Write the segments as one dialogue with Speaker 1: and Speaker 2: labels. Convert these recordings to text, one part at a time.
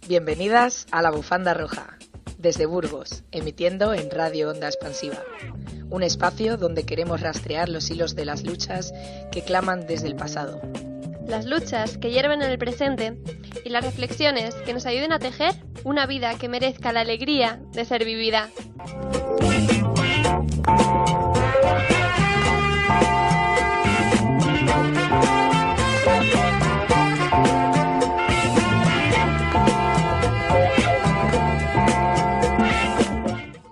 Speaker 1: Bienvenidas a La Bufanda Roja, desde Burgos, emitiendo en Radio Onda Expansiva. Un espacio donde queremos rastrear los hilos de las luchas que claman desde el pasado.
Speaker 2: Las luchas que hierven en el presente y las reflexiones que nos ayuden a tejer una vida que merezca la alegría de ser vivida.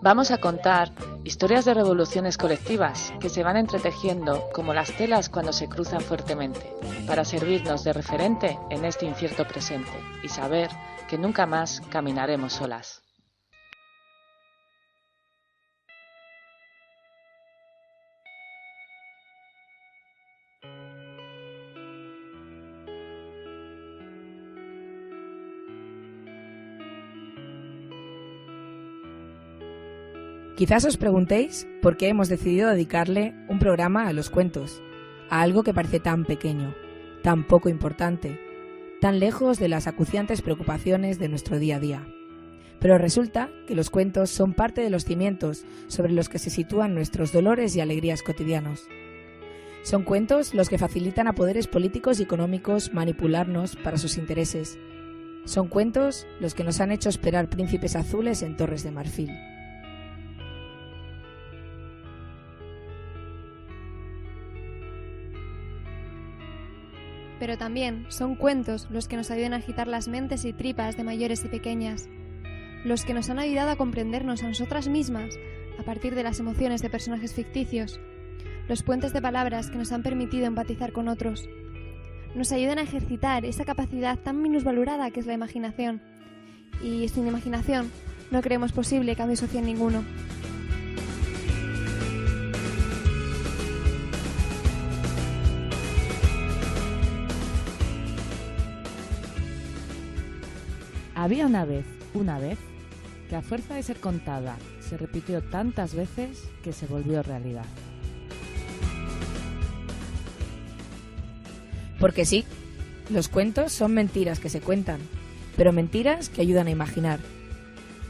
Speaker 3: Vamos a contar historias de revoluciones colectivas que se van entretejiendo como las telas cuando se cruzan fuertemente, para servirnos de referente en este incierto presente y saber que nunca más caminaremos solas.
Speaker 4: Quizás os preguntéis por qué hemos decidido dedicarle un programa a los cuentos, a algo que parece tan pequeño, tan poco importante, tan lejos de las acuciantes preocupaciones de nuestro día a día. Pero resulta que los cuentos son parte de los cimientos sobre los que se sitúan nuestros dolores y alegrías cotidianos. Son cuentos los que facilitan a poderes políticos y económicos manipularnos para sus intereses. Son cuentos los que nos han hecho esperar príncipes azules en torres de marfil.
Speaker 2: Pero también son cuentos los que nos ayudan a agitar las mentes y tripas de mayores y pequeñas, los que nos han ayudado a comprendernos a nosotras mismas a partir de las emociones de personajes ficticios, los puentes de palabras que nos han permitido empatizar con otros. Nos ayudan a ejercitar esa capacidad tan minusvalorada que es la imaginación, y sin imaginación no creemos posible cambio social ninguno.
Speaker 3: Había una vez, que a fuerza de ser contada, se repitió tantas veces que se volvió realidad.
Speaker 4: Porque sí, los cuentos son mentiras que se cuentan, pero mentiras que ayudan a imaginar.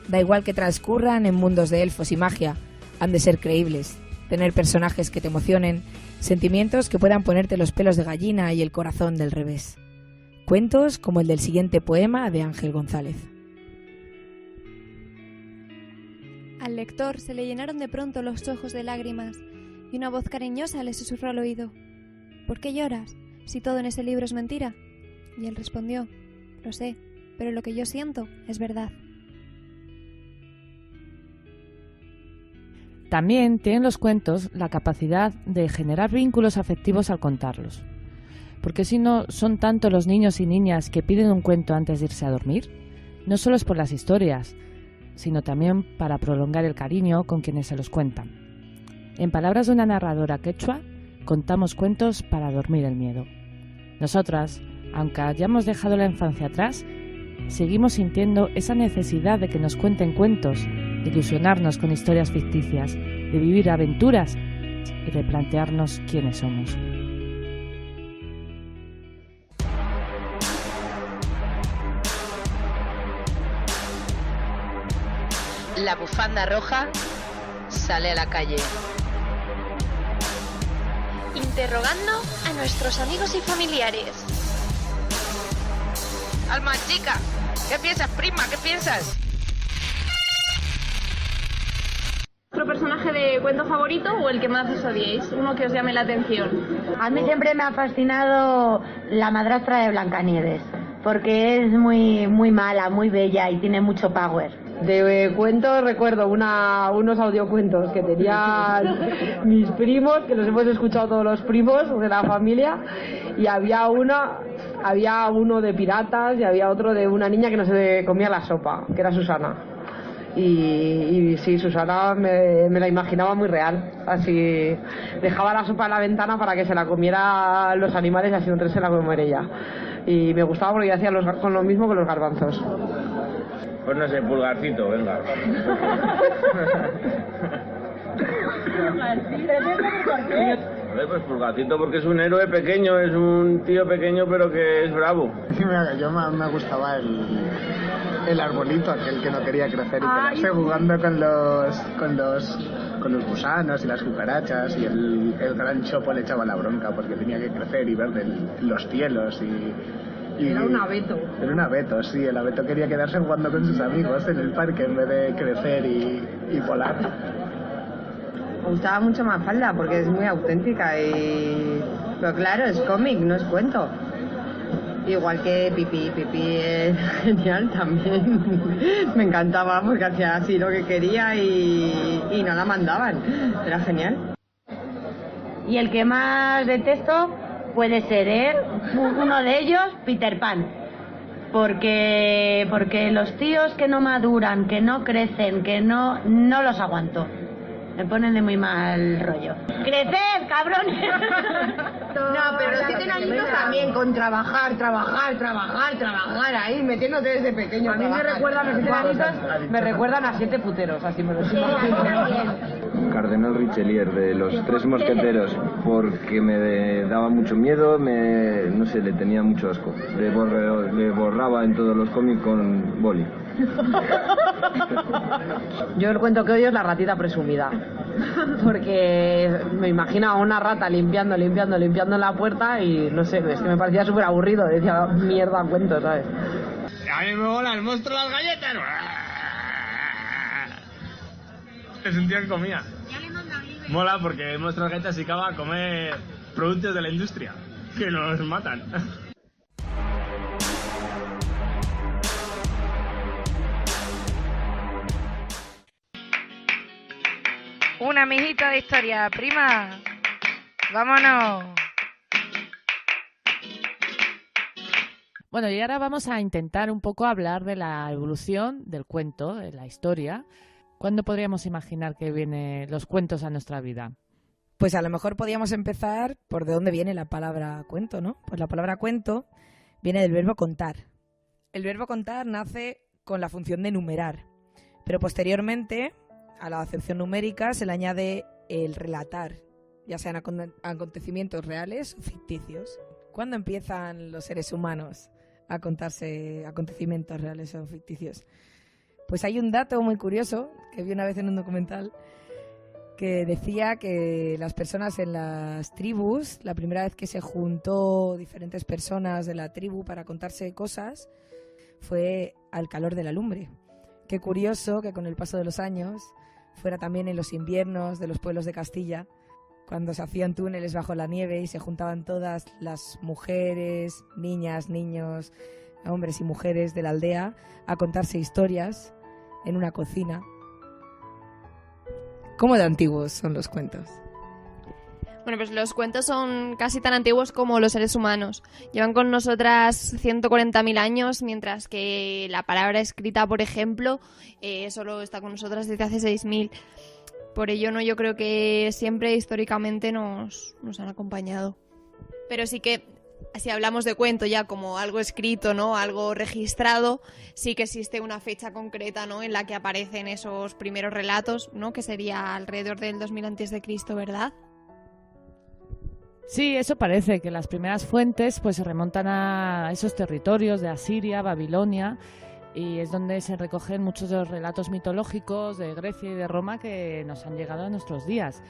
Speaker 4: Da igual que transcurran en mundos de elfos y magia, han de ser creíbles, tener personajes que te emocionen, sentimientos que puedan ponerte los pelos de gallina y el corazón del revés. Cuentos como el del siguiente poema de Ángel González.
Speaker 2: Al lector se le llenaron de pronto los ojos de lágrimas y una voz cariñosa le susurró al oído: ¿por qué lloras, si todo en ese libro es mentira? Y él respondió: lo sé, pero lo que yo siento es verdad.
Speaker 3: También tienen los cuentos la capacidad de generar vínculos afectivos al contarlos. Porque si no son tanto los niños y niñas que piden un cuento antes de irse a dormir, no solo es por las historias, sino también para prolongar el cariño con quienes se los cuentan. En palabras de una narradora quechua, contamos cuentos para dormir el miedo. Nosotras, aunque hayamos dejado la infancia atrás, seguimos sintiendo esa necesidad de que nos cuenten cuentos, de ilusionarnos con historias ficticias, de vivir aventuras y de plantearnos quiénes somos.
Speaker 1: La Bufanda Roja sale a la calle.
Speaker 2: Interrogando a nuestros amigos y familiares.
Speaker 1: Alma chica, ¿qué piensas, prima? ¿Qué piensas?
Speaker 5: ¿Vuestro personaje de cuento favorito o el que más os odiéis? Uno que os llame la atención.
Speaker 6: A mí siempre me ha fascinado la madrastra de Blancanieves, porque es muy mala, muy bella y tiene mucho power.
Speaker 7: De cuentos recuerdo unos audiocuentos que tenían mis primos, que los hemos escuchado todos los primos de la familia, y había uno de piratas y había otro de una niña que no se comía la sopa, que era Susana. Y sí, Susana me la imaginaba muy real, así dejaba la sopa en la ventana para que se la comieran los animales y así no se la comer ella. Y me gustaba porque hacía con lo mismo que los garbanzos.
Speaker 8: Pues no sé, Pulgarcito, venga. Joder, pues Pulgarcito porque es un héroe pequeño, es un tío pequeño pero que es bravo.
Speaker 9: Yo me gustaba el arbolito, aquel que no quería crecer y quedarse jugando con los gusanos y las cucarachas, y el gran Chopo le echaba la bronca porque tenía que crecer y ver los cielos y
Speaker 7: era un abeto.
Speaker 9: Era un abeto, sí, el abeto quería quedarse jugando con sus amigos en el parque en vez de crecer y volar.
Speaker 7: Me gustaba mucho Mafalda porque es muy auténtica pero claro, es cómic, no es cuento. Igual que Pipi es genial también. Me encantaba porque hacía así lo que quería y no la mandaban. Era genial.
Speaker 6: Y el que más detesto puede ser uno de ellos, Peter Pan. Porque los tíos que no maduran, que no crecen, que no los aguanto. Me ponen de muy mal rollo. ¡Creced, cabrones!
Speaker 7: No, pero 7 añitos también con trabajar ahí, metiéndote desde pequeño. A mí me recuerdan los 7 añitos, me recuerdan a 7 puteros, así me lo siento.
Speaker 10: Cardenal Richelieu, de los 3 mosqueteros, porque me daba mucho miedo, no sé, le tenía mucho asco. Le borraba en todos los cómics con boli.
Speaker 7: Yo el cuento que odio es La ratita presumida, porque me imagino a una rata limpiando la puerta y no sé, es que me parecía súper aburrido, decía mierda cuento, ¿sabes?
Speaker 8: A mí me mola el monstruo de las galletas. Es un tío que comía. Mola porque el monstruo de las galletas se acaba a comer productos de la industria que nos matan.
Speaker 11: Un amiguito de historia, prima. Vámonos.
Speaker 3: Bueno, y ahora vamos a intentar un poco hablar de la evolución del cuento, de la historia. ¿Cuándo podríamos imaginar que vienen los cuentos a nuestra vida?
Speaker 4: Pues a lo mejor podríamos empezar por de dónde viene la palabra cuento, ¿no? Pues la palabra cuento viene del verbo contar. El verbo contar nace con la función de numerar, pero posteriormente a la acepción numérica se le añade el relatar, ya sean acontecimientos reales o ficticios. ¿Cuándo empiezan los seres humanos a contarse acontecimientos reales o ficticios? Pues hay un dato muy curioso que vi una vez en un documental que decía que las personas en las tribus, la primera vez que se juntó diferentes personas de la tribu para contarse cosas, fue al calor de la lumbre. Qué curioso que con el paso de los años fuera también en los inviernos de los pueblos de Castilla, cuando se hacían túneles bajo la nieve y se juntaban todas las mujeres, niñas, niños, hombres y mujeres de la aldea a contarse historias en una cocina. ¿Cómo de antiguos son los cuentos?
Speaker 2: Bueno, pues los cuentos son casi tan antiguos como los seres humanos. Llevan con nosotras 140.000 años, mientras que la palabra escrita, por ejemplo, solo está con nosotras desde hace 6.000. Por ello, yo creo que siempre históricamente nos han acompañado. Pero sí que, si hablamos de cuento ya como algo escrito, ¿no? Algo registrado, sí que existe una fecha concreta, ¿no? En la que aparecen esos primeros relatos, ¿no? Que sería alrededor del 2000 a.C., ¿verdad?
Speaker 3: Sí, eso parece, que las primeras fuentes pues se remontan a esos territorios de Asiria, Babilonia, y es donde se recogen muchos de los relatos mitológicos de Grecia y de Roma que nos han llegado a nuestros días.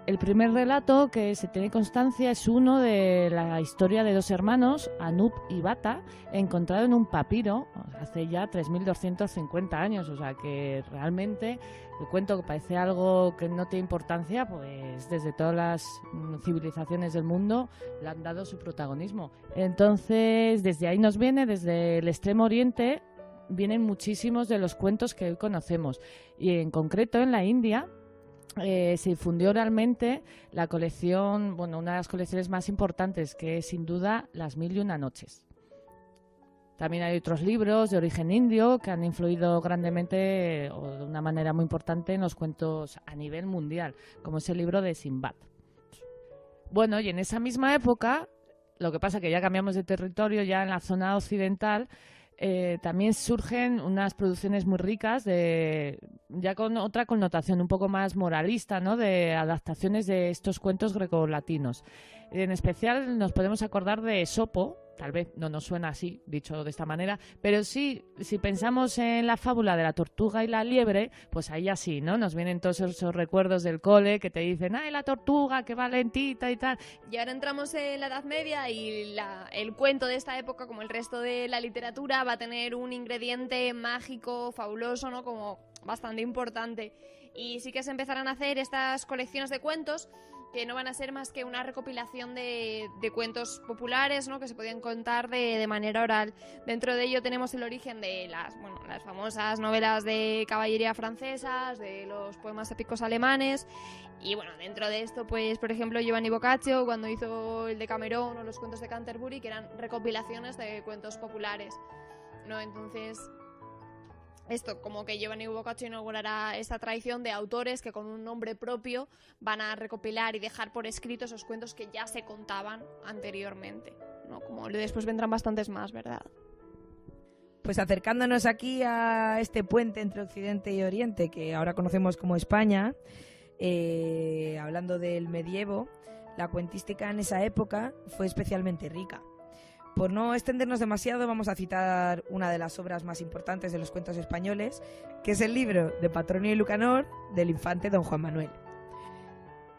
Speaker 3: El primer relato que se tiene constancia es uno de la historia de 2 hermanos, Anup y Bata, encontrado en un papiro hace ya 3.250 años. O sea que realmente el cuento, que parece algo que no tiene importancia, pues desde todas las civilizaciones del mundo le han dado su protagonismo. Entonces, desde ahí nos viene, desde el Extremo Oriente, vienen muchísimos de los cuentos que hoy conocemos. Y en concreto en la India se difundió oralmente la colección, una de las colecciones más importantes, que es sin duda Las 1001 noches. También hay otros libros de origen indio que han influido grandemente o de una manera muy importante en los cuentos a nivel mundial, como es el libro de Simbad. Bueno, y en esa misma época, lo que pasa que ya cambiamos de territorio, ya en la zona occidental, también surgen unas producciones muy ricas de ya con otra connotación un poco más moralista, ¿no? De adaptaciones de estos cuentos grecolatinos. En especial nos podemos acordar de Esopo. Tal vez no nos suena así, dicho de esta manera, pero sí, si pensamos en la fábula de la tortuga y la liebre, pues ahí así, ¿no? Nos vienen todos esos recuerdos del cole que te dicen, ¡ay, la tortuga, qué valentita y tal!
Speaker 2: Y ahora entramos en la Edad Media y el cuento de esta época, como el resto de la literatura, va a tener un ingrediente mágico, fabuloso, ¿no? Como bastante importante. Y sí que se empezarán a hacer estas colecciones de cuentos que no van a ser más que una recopilación de cuentos populares, ¿no? Que se podían contar de manera oral. Dentro de ello tenemos el origen de las famosas novelas de caballería francesas, de los poemas épicos alemanes, y bueno, dentro de esto, pues por ejemplo Giovanni Boccaccio, cuando hizo el Decamerón o los cuentos de Canterbury, que eran recopilaciones de cuentos populares, ¿no? Entonces, esto, como que Giovanni Boccaccio inaugurará esta tradición de autores que con un nombre propio van a recopilar y dejar por escrito esos cuentos que ya se contaban anteriormente, ¿no? Como después vendrán bastantes más, ¿verdad?
Speaker 4: Pues acercándonos aquí a este puente entre Occidente y Oriente, que ahora conocemos como España, hablando del medievo, la cuentística en esa época fue especialmente rica. Por no extendernos demasiado, vamos a citar una de las obras más importantes de los cuentos españoles, que es el libro de Patronio y Lucanor del infante don Juan Manuel.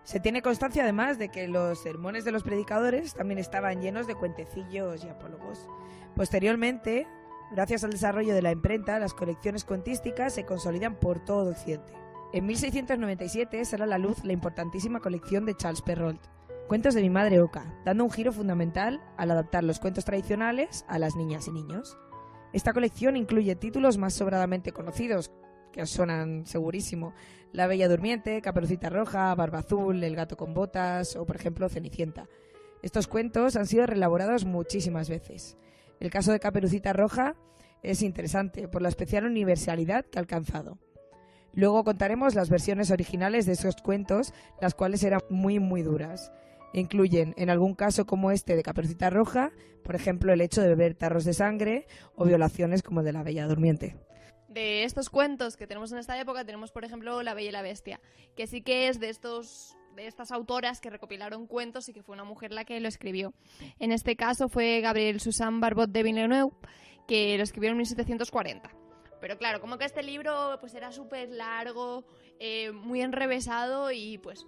Speaker 4: Se tiene constancia además de que los sermones de los predicadores también estaban llenos de cuentecillos y apólogos. Posteriormente, gracias al desarrollo de la imprenta, las colecciones cuentísticas se consolidan por todo Occidente. En 1697 sale a la luz la importantísima colección de Charles Perrault, Cuentos de mi madre Oca, dando un giro fundamental al adaptar los cuentos tradicionales a las niñas y niños. Esta colección incluye títulos más sobradamente conocidos, que os suenan segurísimo: La Bella Durmiente, Caperucita Roja, Barba Azul, El Gato con Botas o, por ejemplo, Cenicienta. Estos cuentos han sido reelaborados muchísimas veces. El caso de Caperucita Roja es interesante por la especial universalidad que ha alcanzado. Luego contaremos las versiones originales de esos cuentos, las cuales eran muy duras. Incluyen, en algún caso como este de Caperucita Roja, por ejemplo, el hecho de beber tarros de sangre o violaciones como el de la Bella Durmiente.
Speaker 2: De estos cuentos que tenemos en esta época tenemos, por ejemplo, La Bella y la Bestia, que sí que es de estas autoras que recopilaron cuentos y que fue una mujer la que lo escribió. En este caso fue Gabrielle Suzanne Barbot de Villeneuve, que lo escribió en 1740. Pero claro, como que este libro pues era súper largo, muy enrevesado y pues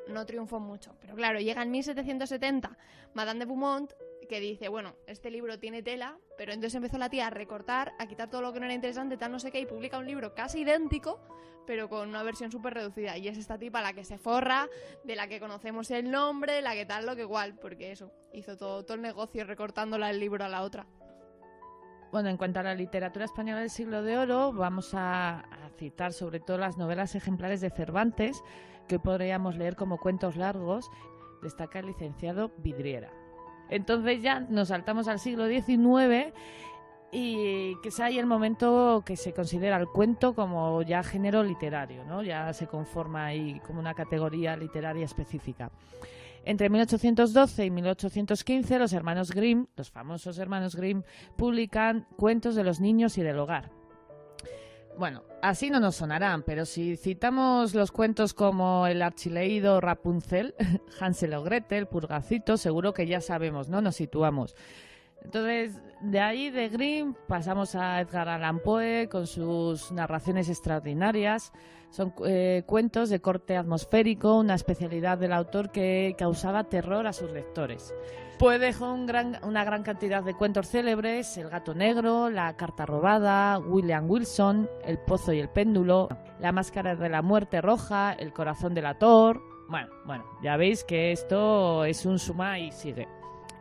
Speaker 2: no triunfó mucho. Pero claro, llega en 1770 Madame de Beaumont, que dice, bueno, este libro tiene tela, pero entonces empezó la tía a recortar, a quitar todo lo que no era interesante, tal no sé qué, y publica un libro casi idéntico, pero con una versión súper reducida. Y es esta tipa la que se forra, de la que conocemos el nombre, la que tal, lo que igual, porque eso, hizo todo el negocio recortándola el libro a la otra.
Speaker 3: Bueno, en cuanto a la literatura española del siglo de oro, vamos a citar sobre todo las novelas ejemplares de Cervantes, que podríamos leer como cuentos largos. Destaca el licenciado Vidriera. Entonces ya nos saltamos al siglo XIX y que es ahí el momento que se considera el cuento como ya género literario, ¿no? Ya se conforma ahí como una categoría literaria específica. Entre 1812 y 1815 los hermanos Grimm, los famosos hermanos Grimm, publican cuentos de los niños y del hogar. Bueno, así no nos sonarán, pero si citamos los cuentos como el archileído Rapunzel, Hansel o Gretel, Purgacito, seguro que ya sabemos, ¿no? Nos situamos. Entonces, de ahí de Grimm pasamos a Edgar Allan Poe con sus narraciones extraordinarias. Son cuentos de corte atmosférico, una especialidad del autor que causaba terror a sus lectores. Poe dejó una gran cantidad de cuentos célebres: El gato negro, La carta robada, William Wilson, El pozo y el péndulo, La máscara de la muerte roja, El corazón delator. Bueno, ya veis que esto es un suma y sigue.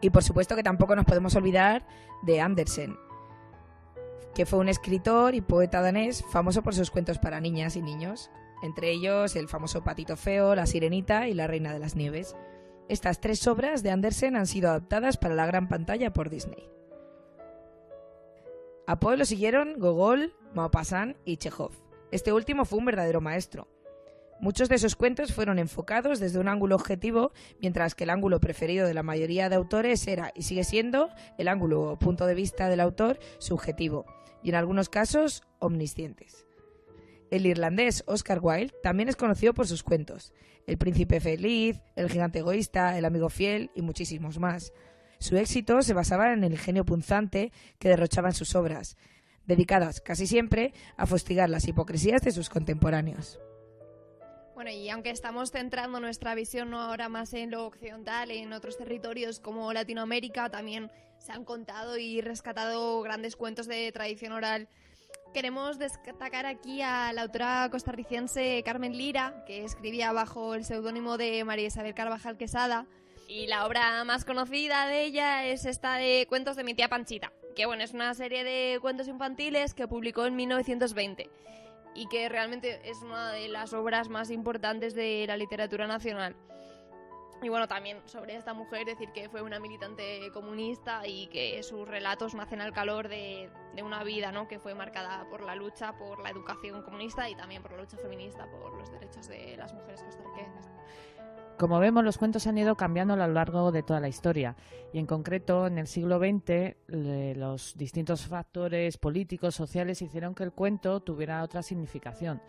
Speaker 4: Y por supuesto que tampoco nos podemos olvidar de Andersen, que fue un escritor y poeta danés famoso por sus cuentos para niñas y niños, entre ellos el famoso Patito Feo, La Sirenita y La Reina de las Nieves. Estas tres obras de Andersen han sido adaptadas para la gran pantalla por Disney. A Poe lo siguieron Gogol, Maupassant y Chekhov. Este último fue un verdadero maestro. Muchos de esos cuentos fueron enfocados desde un ángulo objetivo, mientras que el ángulo preferido de la mayoría de autores era, y sigue siendo, el ángulo o punto de vista del autor subjetivo, y en algunos casos omniscientes. El irlandés Oscar Wilde también es conocido por sus cuentos: El príncipe feliz, El gigante egoísta, El amigo fiel y muchísimos más. Su éxito se basaba en el ingenio punzante que derrochaba en sus obras, dedicadas casi siempre a fustigar las hipocresías de sus contemporáneos.
Speaker 2: Bueno, y aunque estamos centrando nuestra visión no ahora más en lo occidental, en otros territorios como Latinoamérica, también se han contado y rescatado grandes cuentos de tradición oral. Queremos destacar aquí a la autora costarricense Carmen Lira, que escribía bajo el seudónimo de María Isabel Carvajal Quesada, y la obra más conocida de ella es esta de Cuentos de mi tía Panchita, que bueno, es una serie de cuentos infantiles que publicó en 1920 y que realmente es una de las obras más importantes de la literatura nacional. Y bueno, también sobre esta mujer decir que fue una militante comunista y que sus relatos nacen al calor de una vida, ¿no?, que fue marcada por la lucha por la educación comunista y también por la lucha feminista por los derechos de las mujeres costarricenses.
Speaker 3: Como vemos, los cuentos han ido cambiando a lo largo de toda la historia y en concreto en el siglo XX los distintos factores políticos, sociales hicieron que el cuento tuviera otra significación.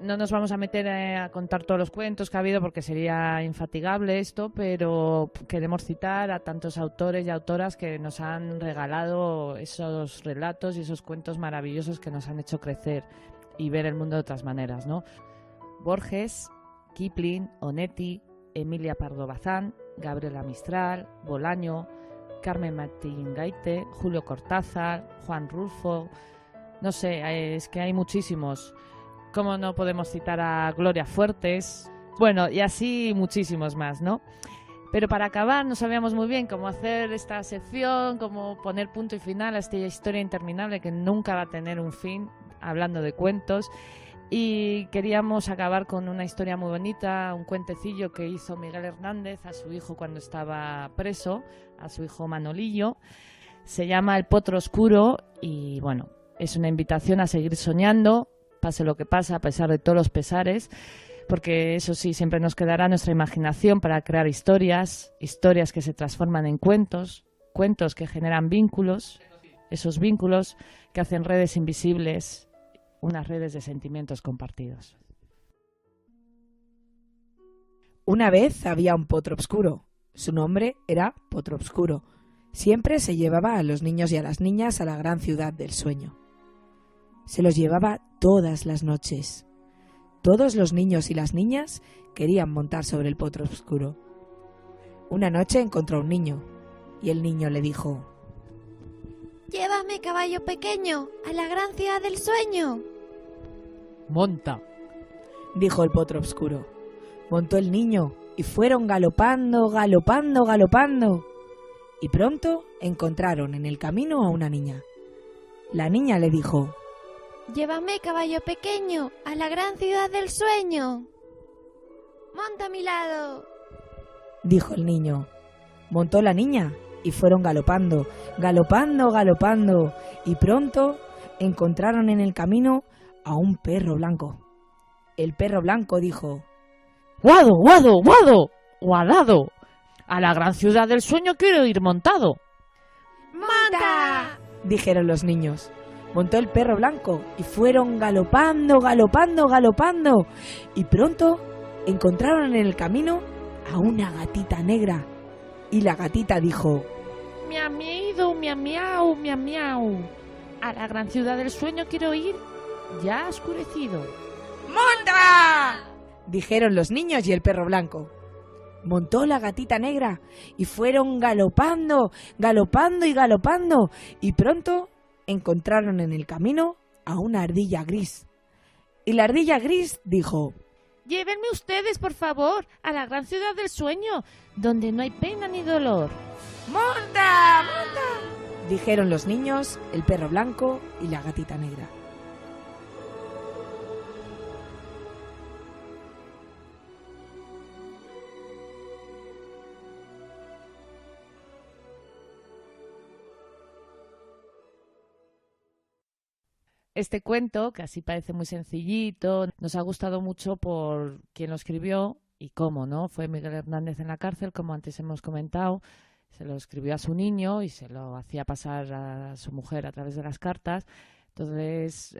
Speaker 3: No nos vamos a meter a contar todos los cuentos que ha habido porque sería infatigable esto, pero queremos citar a tantos autores y autoras que nos han regalado esos relatos y esos cuentos maravillosos que nos han hecho crecer y ver el mundo de otras maneras, ¿no? Borges, Kipling, Onetti, Emilia Pardo Bazán, Gabriela Mistral, Bolaño, Carmen Martín Gaite, Julio Cortázar, Juan Rulfo, no sé, es que hay muchísimos. ¿Cómo no podemos citar a Gloria Fuertes? Bueno, y así muchísimos más, ¿no? Pero para acabar no sabíamos muy bien cómo hacer esta sección, cómo poner punto y final a esta historia interminable que nunca va a tener un fin, hablando de cuentos. Y queríamos acabar con una historia muy bonita, un cuentecillo que hizo Miguel Hernández a su hijo cuando estaba preso, a su hijo Manolillo. Se llama El potro oscuro y, bueno, es una invitación a seguir soñando, pase lo que pase, a pesar de todos los pesares, porque eso sí, siempre nos quedará nuestra imaginación para crear historias que se transforman en cuentos, cuentos que generan vínculos, esos vínculos que hacen redes invisibles, unas redes de sentimientos compartidos.
Speaker 4: Una vez había un potro oscuro. Su nombre era Potro Obscuro. Siempre se llevaba a los niños y a las niñas a la gran ciudad del sueño. Se los llevaba todas las noches. Todos los niños y las niñas querían montar sobre el potro oscuro. Una noche encontró a un niño y el niño le dijo:
Speaker 2: «Llévame, caballo pequeño, a la gran ciudad del sueño».
Speaker 3: «Monta»,
Speaker 4: dijo el potro oscuro. Montó el niño y fueron galopando, galopando, galopando. Y pronto encontraron en el camino a una niña. La niña le dijo:
Speaker 2: «Llévame, caballo pequeño, a la gran ciudad del sueño». «Monta a mi lado»,
Speaker 4: dijo el niño. Montó la niña y fueron galopando, galopando, galopando. Y pronto encontraron en el camino a un perro blanco. El perro blanco dijo:
Speaker 3: «Guado, guado, guado, guadado. A la gran ciudad del sueño quiero ir montado».
Speaker 2: «¡Monta!»,
Speaker 4: dijeron los niños. Montó el perro blanco y fueron galopando, galopando, galopando. Y pronto encontraron en el camino a una gatita negra. Y la gatita dijo:
Speaker 3: «Miau, miau, miau, miau, miau, miau. A la gran ciudad del sueño quiero ir, ya ha oscurecido».
Speaker 4: «¡Monta!», dijeron los niños y el perro blanco. Montó la gatita negra y fueron galopando, galopando y galopando. Y pronto encontraron en el camino a una ardilla gris. Y la ardilla gris dijo:
Speaker 3: «Llévenme ustedes, por favor, a la gran ciudad del sueño, donde no hay pena ni dolor».
Speaker 4: «¡Monta! ¡Monta!», dijeron los niños, el perro blanco y la gatita negra.
Speaker 3: Este cuento, que así parece muy sencillito, nos ha gustado mucho por quien lo escribió y cómo, ¿no? Fue Miguel Hernández en la cárcel, como antes hemos comentado. Se lo escribió a su niño y se lo hacía pasar a su mujer a través de las cartas. Entonces,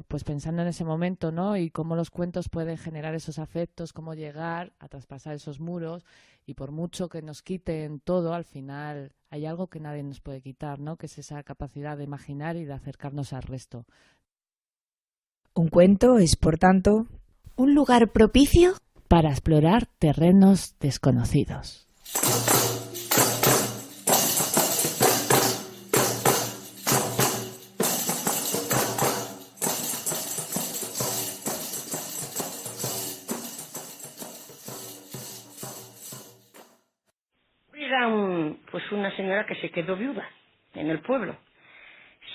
Speaker 3: pues pensando en ese momento, ¿no? Y cómo los cuentos pueden generar esos afectos, cómo llegar a traspasar esos muros, y por mucho que nos quiten todo, al final hay algo que nadie nos puede quitar, ¿no? Que es esa capacidad de imaginar y de acercarnos al resto.
Speaker 4: Un cuento es, por tanto,
Speaker 12: un lugar propicio
Speaker 3: para explorar terrenos desconocidos.
Speaker 13: Era una señora que se quedó viuda en el pueblo.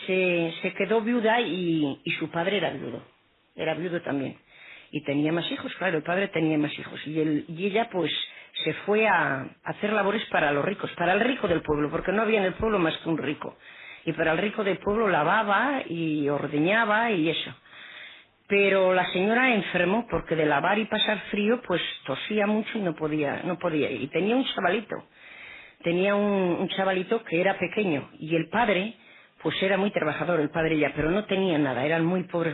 Speaker 13: Se quedó viuda y su padre era viudo también. Y tenía más hijos, claro, el padre tenía más hijos. Y ella pues se fue a hacer labores para los ricos, para el rico del pueblo, porque no había en el pueblo más que un rico. Y para el rico del pueblo lavaba y ordeñaba y eso. Pero la señora enfermó porque de lavar y pasar frío pues tosía mucho y no podía ir. Y tenía un chavalito que era pequeño, y el padre pues era muy trabajador, el padre ya, pero no tenía nada, eran muy pobres,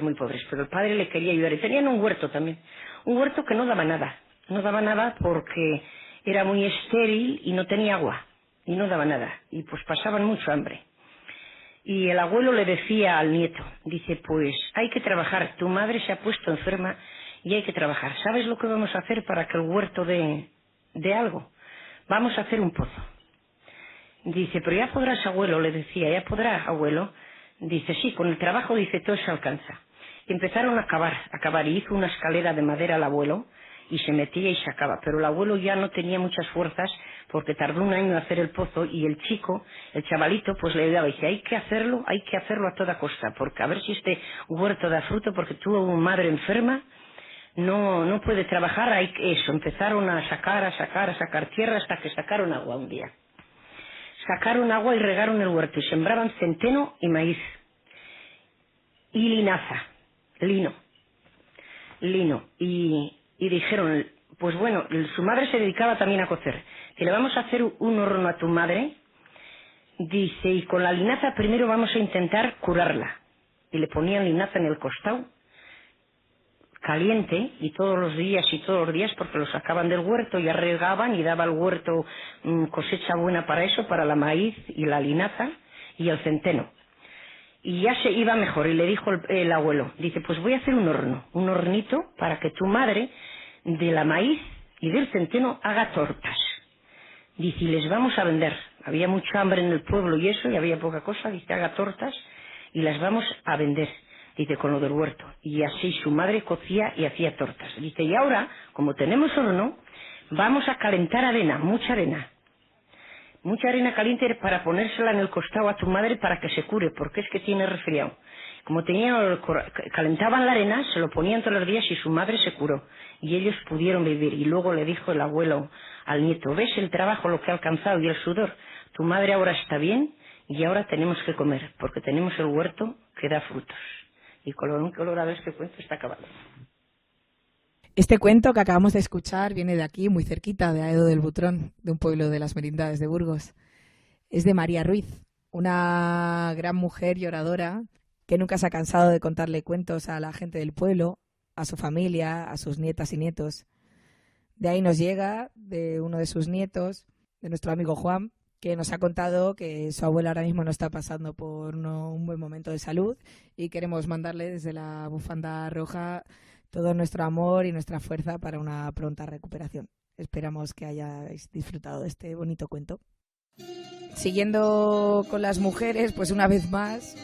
Speaker 13: pero el padre le quería ayudar, y tenían un huerto también, un huerto que no daba nada porque era muy estéril y no tenía agua, y no daba nada, y pues pasaban mucho hambre. Y el abuelo le decía al nieto, dice, pues hay que trabajar, tu madre se ha puesto enferma y hay que trabajar, ¿sabes lo que vamos a hacer para que el huerto dé algo? Vamos a hacer un pozo. Dice, pero ya podrás, abuelo, le decía, ya podrás, abuelo. Dice, sí, con el trabajo, dice, todo se alcanza. Y empezaron a cavar, y hizo una escalera de madera al abuelo, y se metía y sacaba. Pero el abuelo ya no tenía muchas fuerzas, porque tardó un año en hacer el pozo, y el chavalito, pues le ayudaba, y dice, hay que hacerlo a toda costa, porque a ver si este huerto da fruto, porque tuvo una madre enferma, no puede trabajar, empezaron a sacar tierra hasta que sacaron agua un día. Sacaron agua y regaron el huerto y sembraban centeno y maíz y linaza, lino. Y dijeron, pues bueno, su madre se dedicaba también a cocer, que le vamos a hacer un horno a tu madre, dice, y con la linaza primero vamos a intentar curarla. Y le ponían linaza en el costado, caliente, y todos los días porque lo sacaban del huerto y regaban y daba al huerto cosecha buena para eso, para la maíz y la linaza y el centeno. Y ya se iba mejor, y le dijo el abuelo, dice, pues voy a hacer un hornito para que tu madre de la maíz y del centeno haga tortas. Dice, y les vamos a vender. Había mucha hambre en el pueblo y eso, y había poca cosa, dice, haga tortas y las vamos a vender. Dice, con lo del huerto. Y así su madre cocía y hacía tortas. Dice, y ahora, como tenemos horno, vamos a calentar arena, mucha arena caliente para ponérsela en el costado a tu madre para que se cure, porque es que tiene resfriado. Como calentaban la arena, se lo ponían todos los días y su madre se curó. Y ellos pudieron vivir. Y luego le dijo el abuelo al nieto, ¿ves el trabajo, lo que ha alcanzado y el sudor? Tu madre ahora está bien y ahora tenemos que comer, porque tenemos el huerto que da frutos. Y colorón colorado, este cuento está acabado.
Speaker 4: Este cuento que acabamos de escuchar viene de aquí, muy cerquita, de Aedo del Butrón, de un pueblo de las Merindades de Burgos. Es de María Ruiz, una gran mujer y oradora que nunca se ha cansado de contarle cuentos a la gente del pueblo, a su familia, a sus nietas y nietos. De ahí nos llega, de uno de sus nietos, de nuestro amigo Juan, que nos ha contado que su abuela ahora mismo no está pasando por un buen momento de salud, y queremos mandarle desde la Bufanda Roja todo nuestro amor y nuestra fuerza para una pronta recuperación. Esperamos que hayáis disfrutado de este bonito cuento. Siguiendo con las mujeres, pues una vez más,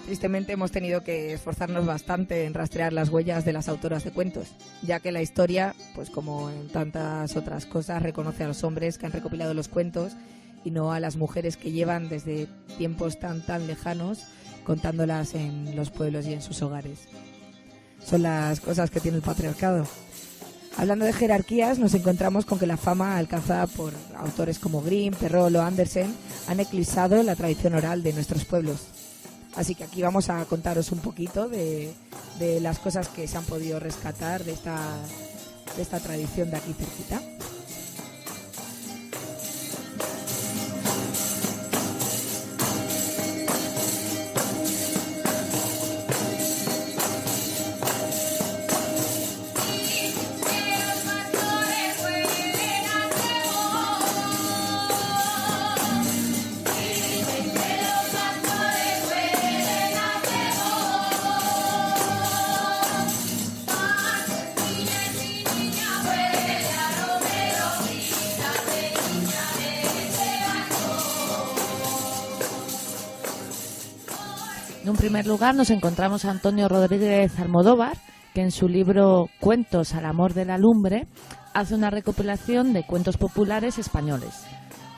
Speaker 4: tristemente hemos tenido que esforzarnos bastante en rastrear las huellas de las autoras de cuentos, ya que la historia, pues como en tantas otras cosas, reconoce a los hombres que han recopilado los cuentos y no a las mujeres que llevan desde tiempos tan lejanos contándolas en los pueblos y en sus hogares. Son las cosas que tiene el patriarcado. Hablando de jerarquías, nos encontramos con que la fama alcanzada por autores como Grimm, Perrault o Andersen han eclipsado la tradición oral de nuestros pueblos. Así que aquí vamos a contaros un poquito de las cosas que se han podido rescatar de esta tradición de aquí cerquita.
Speaker 3: En un primer lugar nos encontramos a Antonio Rodríguez Almodóvar, que en su libro Cuentos al amor de la lumbre hace una recopilación de cuentos populares españoles.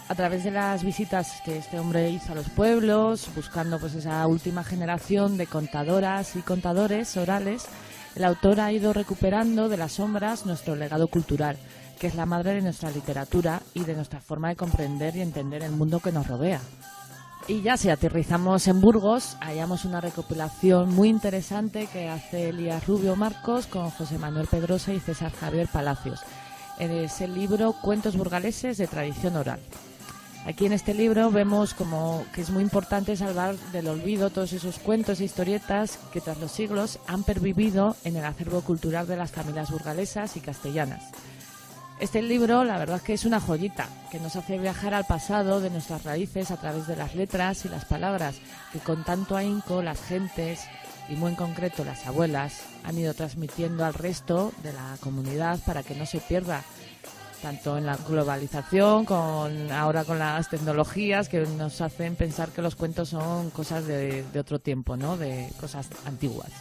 Speaker 3: A través de las visitas que este hombre hizo a los pueblos, buscando pues esa última generación de contadoras y contadores orales, el autor ha ido recuperando de las sombras nuestro legado cultural, que es la madre de nuestra literatura y de nuestra forma de comprender y entender el mundo que nos rodea. Y ya si aterrizamos en Burgos, hallamos una recopilación muy interesante que hace Elías Rubio Marcos con José Manuel Pedrosa y César Javier Palacios. Es el libro Cuentos burgaleses de tradición oral. Aquí en este libro vemos como que es muy importante salvar del olvido todos esos cuentos e historietas que tras los siglos han pervivido en el acervo cultural de las familias burgalesas y castellanas. Este libro, la verdad es que es una joyita, que nos hace viajar al pasado de nuestras raíces a través de las letras y las palabras que con tanto ahínco las gentes, y muy en concreto las abuelas, han ido transmitiendo al resto de la comunidad para que no se pierda, tanto en la globalización, ahora con las tecnologías que nos hacen pensar que los cuentos son cosas de otro tiempo, ¿no? De cosas antiguas.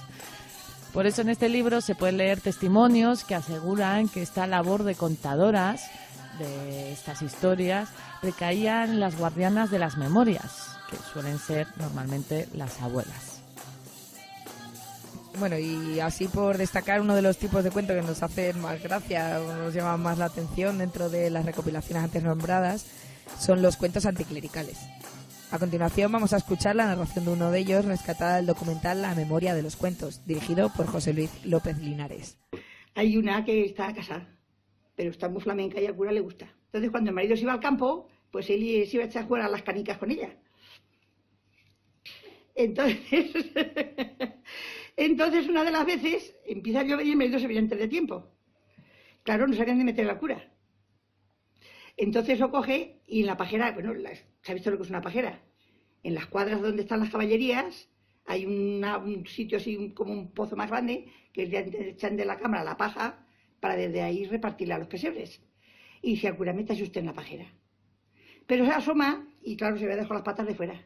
Speaker 3: Por eso en este libro se pueden leer testimonios que aseguran que esta labor de contadoras de estas historias recaía en las guardianas de las memorias, que suelen ser normalmente las abuelas.
Speaker 4: Bueno, y así por destacar uno de los tipos de cuentos que nos hacen más gracia o nos llaman más la atención dentro de las recopilaciones antes nombradas, son los cuentos anticlericales. A continuación vamos a escuchar la narración de uno de ellos, rescatada del documental La memoria de los cuentos, dirigido por José Luis López Linares.
Speaker 14: Hay una que está casada, pero está muy flamenca y al cura le gusta. Entonces cuando el marido se iba al campo, pues él se iba a echar a jugar a las canicas con ella. Entonces una de las veces empieza a llover y el marido se viene antes de tiempo. Claro, no sabían de meter al cura. Entonces lo coge y en la pajera, bueno, ¿se ha visto lo que es una pajera? En las cuadras donde están las caballerías hay un sitio así como un pozo más grande que le echan de la cámara la paja para desde ahí repartirla a los pesebres. Y dice al cura, métase usted en la pajera. Pero se asoma y claro, se ve dejado las patas de fuera.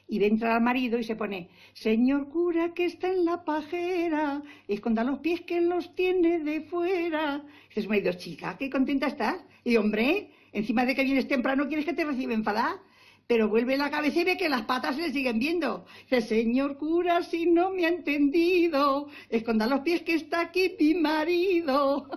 Speaker 14: Y ve entrar al marido y se pone, señor cura que está en la pajera, esconda los pies que los tiene de fuera. Y dice su marido, chica, qué contenta estás. Y hombre, encima de que vienes temprano, ¿quieres que te reciba enfadada? Pero vuelve la cabeza y ve que las patas le siguen viendo. Dice, señor cura, si no me ha entendido, esconda los pies que está aquí mi marido.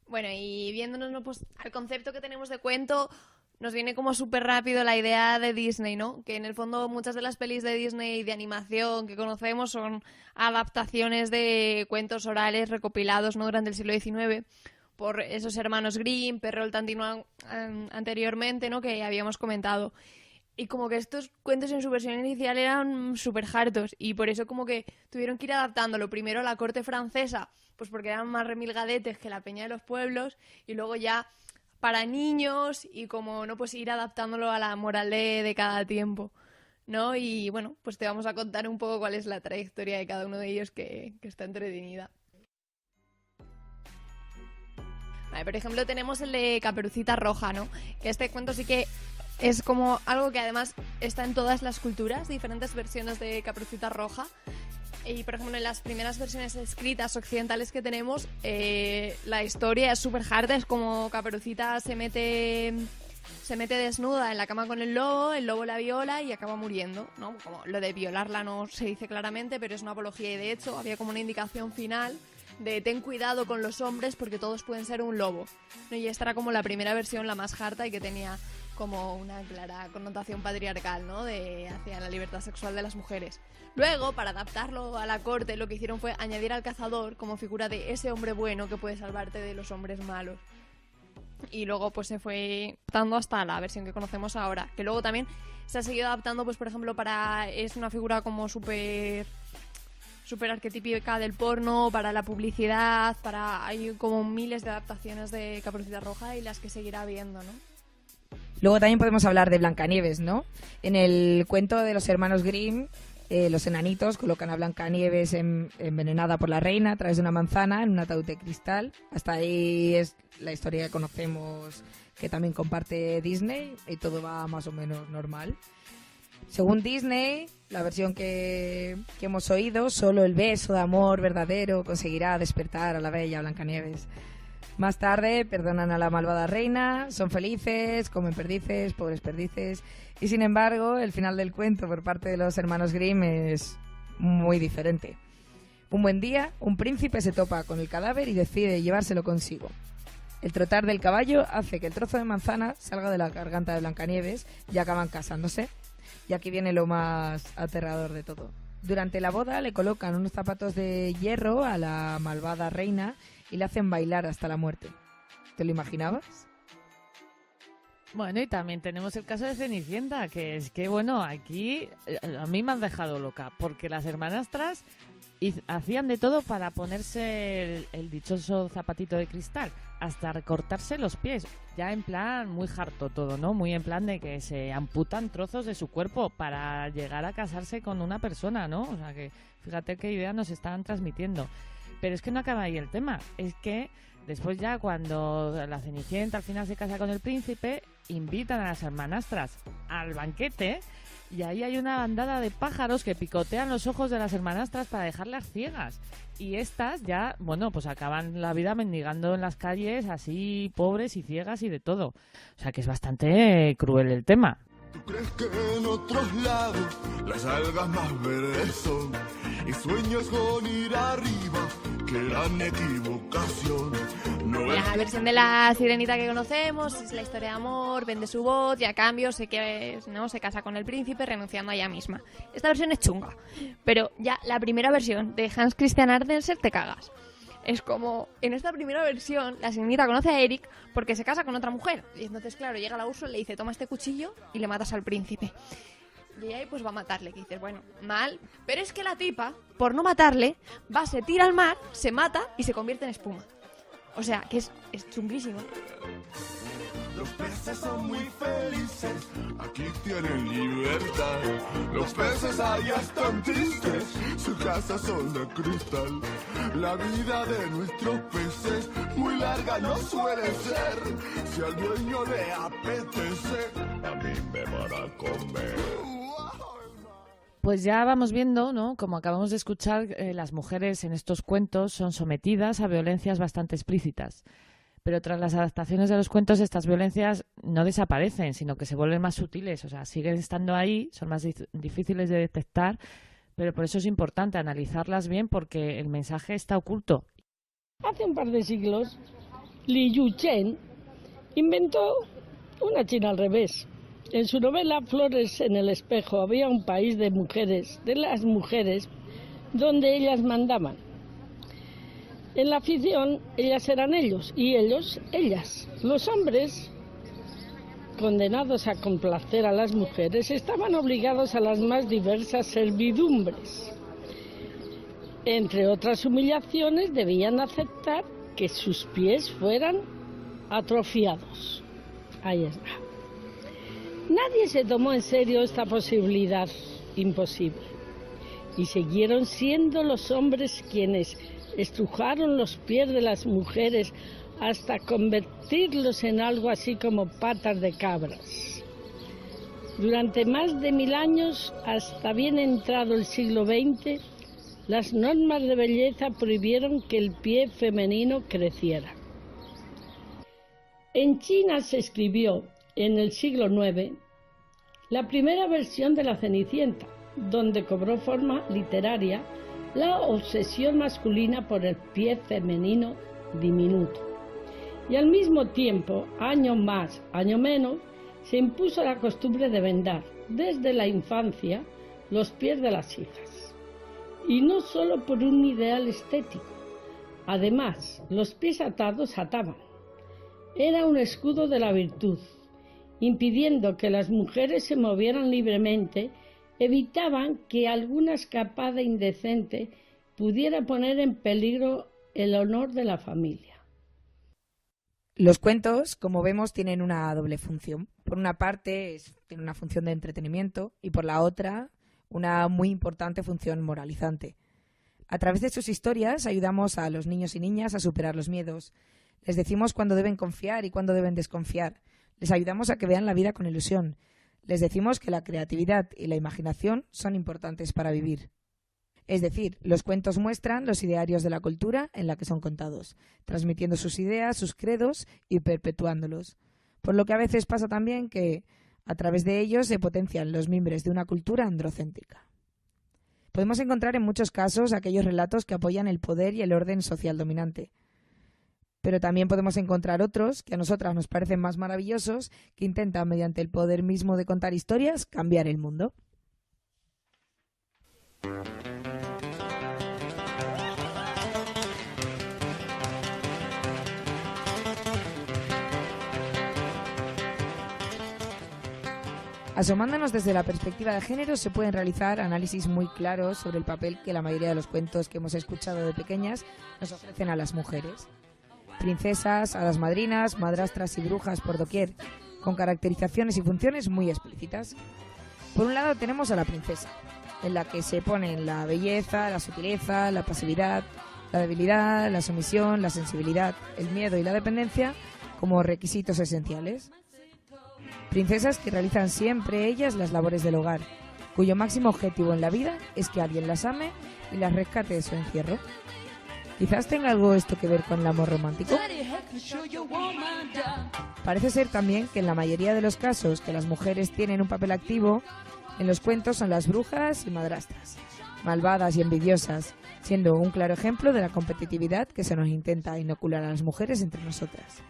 Speaker 2: Bueno, y viéndonos pues, al concepto que tenemos de cuento, nos viene como súper rápido la idea de Disney, ¿no? Que en el fondo muchas de las pelis de Disney de animación que conocemos son adaptaciones de cuentos orales recopilados, ¿no? Durante el siglo XIX por esos hermanos Grimm, Perrault Tantino anteriormente, ¿no? Que habíamos comentado. Y como que estos cuentos en su versión inicial eran súper hartos y por eso como que tuvieron que ir adaptándolo primero a la corte francesa, pues porque eran más remilgadetes que la peña de los pueblos, y luego ya para niños y como no, pues ir adaptándolo a la moral de cada tiempo, ¿no? Y bueno, pues te vamos a contar un poco cuál es la trayectoria de cada uno de ellos que está entretenida. Vale, por ejemplo tenemos el de Caperucita Roja, ¿no? Que este cuento sí que es como algo que además está en todas las culturas, diferentes versiones de Caperucita Roja. Y por ejemplo en las primeras versiones escritas occidentales que tenemos, la historia es súper hard, es como Caperucita se mete desnuda en la cama con el lobo la viola y acaba muriendo, ¿no? Como lo de violarla no se dice claramente, pero es una apología y de hecho había como una indicación final de ten cuidado con los hombres porque todos pueden ser un lobo, ¿no? Y esta era como la primera versión, la más harta y que tenía como una clara connotación patriarcal, ¿no? Hacia la libertad sexual de las mujeres. Luego, para adaptarlo a la corte, lo que hicieron fue añadir al cazador como figura de ese hombre bueno que puede salvarte de los hombres malos. Y luego pues se fue adaptando hasta la versión que conocemos ahora, que luego también se ha seguido adaptando, pues por ejemplo, es una figura como súper súper arquetípica del porno, para la publicidad, hay como miles de adaptaciones de Caperucita Roja y las que seguirá habiendo, ¿no?
Speaker 4: Luego también podemos hablar de Blancanieves, ¿no? En el cuento de los hermanos Grimm, los enanitos colocan a Blancanieves envenenada por la reina a través de una manzana en un ataúd de cristal. Hasta ahí es la historia que conocemos, que también comparte Disney, y todo va más o menos normal. Según Disney, la versión que hemos oído, solo el beso de amor verdadero conseguirá despertar a la bella Blancanieves. Más tarde perdonan a la malvada reina, son felices, comen perdices, pobres perdices. Y sin embargo, el final del cuento por parte de los hermanos Grimm es muy diferente. Un buen día, un príncipe se topa con el cadáver y decide llevárselo consigo. El trotar del caballo hace que el trozo de manzana salga de la garganta de Blancanieves y acaban casándose. Y aquí viene lo más aterrador de todo. Durante la boda le colocan unos zapatos de hierro a la malvada reina y le hacen bailar hasta la muerte. ¿Te lo imaginabas?
Speaker 3: Bueno, y también tenemos el caso de Cenicienta, que es que, bueno, aquí a mí me han dejado loca, porque las hermanastras hacían de todo para ponerse el dichoso zapatito de cristal, hasta recortarse los pies, ya en plan muy harto todo, ¿no? Muy en plan de que se amputan trozos de su cuerpo para llegar a casarse con una persona, ¿no? O sea que fíjate qué idea nos estaban transmitiendo. Pero es que no acaba ahí el tema, es que después ya cuando la Cenicienta al final se casa con el príncipe, invitan a las hermanastras al banquete y ahí hay una bandada de pájaros que picotean los ojos de las hermanastras para dejarlas ciegas. Y estas ya, bueno, pues acaban la vida mendigando en las calles así pobres y ciegas y de todo. O sea que es bastante cruel el tema.
Speaker 15: ¿Tú crees que en otros lados las algas más verdes son? Y sueños con ir arriba, que gran equivocación. No
Speaker 2: la versión de la sirenita que conocemos es la historia de amor, vende su voz y a cambio se casa con el príncipe renunciando a ella misma. Esta versión es chunga, pero ya la primera versión de Hans Christian Andersen te cagas. Es como, en esta primera versión, la sirenita conoce a Eric porque se casa con otra mujer. Y entonces, claro, llega la Úrsula y le dice, toma este cuchillo y le matas al príncipe. Y ahí pues va a matarle, que dices, bueno, mal. Pero es que la tipa, por no matarle, se tira al mar, se mata y se convierte en espuma. O sea, que es chunguísimo.
Speaker 15: Los peces son muy felices, aquí tienen libertad. Los peces allá están tristes, sus casas son de cristal. La vida de nuestros peces muy larga no suele ser. Si al dueño le apetece, a mí me van a comer.
Speaker 3: Pues ya vamos viendo, ¿no? Como acabamos de escuchar, las mujeres en estos cuentos son sometidas a violencias bastante explícitas. Pero tras las adaptaciones de los cuentos, estas violencias no desaparecen, sino que se vuelven más sutiles. O sea, siguen estando ahí, son más difíciles de detectar, pero por eso es importante analizarlas bien porque el mensaje está oculto.
Speaker 16: Hace un par de siglos, Li Yuchen inventó una China al revés. En su novela Flores en el espejo había un país de las mujeres, donde ellas mandaban. En la ficción, ellas eran ellos y ellos, ellas. Los hombres, condenados a complacer a las mujeres, estaban obligados a las más diversas servidumbres. Entre otras humillaciones, debían aceptar que sus pies fueran atrofiados. Ahí está. Nadie se tomó en serio esta posibilidad imposible y siguieron siendo los hombres quienes estrujaron los pies de las mujeres hasta convertirlos en algo así como patas de cabras. Durante más de 1000 años, hasta bien entrado el siglo XX, las normas de belleza prohibieron que el pie femenino creciera. En China se escribió en el siglo IX la primera versión de la Cenicienta, donde cobró forma literaria la obsesión masculina por el pie femenino diminuto. Y al mismo tiempo, año más, año menos, se impuso la costumbre de vendar, desde la infancia, los pies de las hijas. Y no solo por un ideal estético. Además, los pies atados ataban. Era un escudo de la virtud. Impidiendo que las mujeres se movieran libremente, evitaban que alguna escapada indecente pudiera poner en peligro el honor de la familia.
Speaker 4: Los cuentos, como vemos, tienen una doble función. Por una parte, tienen una función de entretenimiento y por la otra, una muy importante función moralizante. A través de sus historias ayudamos a los niños y niñas a superar los miedos. Les decimos cuándo deben confiar y cuándo deben desconfiar. Les ayudamos a que vean la vida con ilusión. Les decimos que la creatividad y la imaginación son importantes para vivir. Es decir, los cuentos muestran los idearios de la cultura en la que son contados, transmitiendo sus ideas, sus credos y perpetuándolos. Por lo que a veces pasa también que, a través de ellos, se potencian los mimbres de una cultura androcéntrica. Podemos encontrar en muchos casos aquellos relatos que apoyan el poder y el orden social dominante. Pero también podemos encontrar otros que a nosotras nos parecen más maravillosos, que intentan, mediante el poder mismo de contar historias, cambiar el mundo. Asomándonos desde la perspectiva de género, se pueden realizar análisis muy claros sobre el papel que la mayoría de los cuentos que hemos escuchado de pequeñas nos ofrecen a las mujeres. Princesas, hadas madrinas, madrastras y brujas por doquier, con caracterizaciones y funciones muy explícitas. Por un lado tenemos a la princesa, en la que se ponen la belleza, la sutileza, la pasividad, la debilidad, la sumisión, la sensibilidad, el miedo y la dependencia como requisitos esenciales. Princesas que realizan siempre ellas las labores del hogar, cuyo máximo objetivo en la vida es que alguien las ame y las rescate de su encierro. Quizás tenga algo esto que ver con el amor romántico. Parece ser también que en la mayoría de los casos que las mujeres tienen un papel activo en los cuentos son las brujas y madrastras, malvadas y envidiosas, siendo un claro ejemplo de la competitividad que se nos intenta inocular a las mujeres entre nosotras.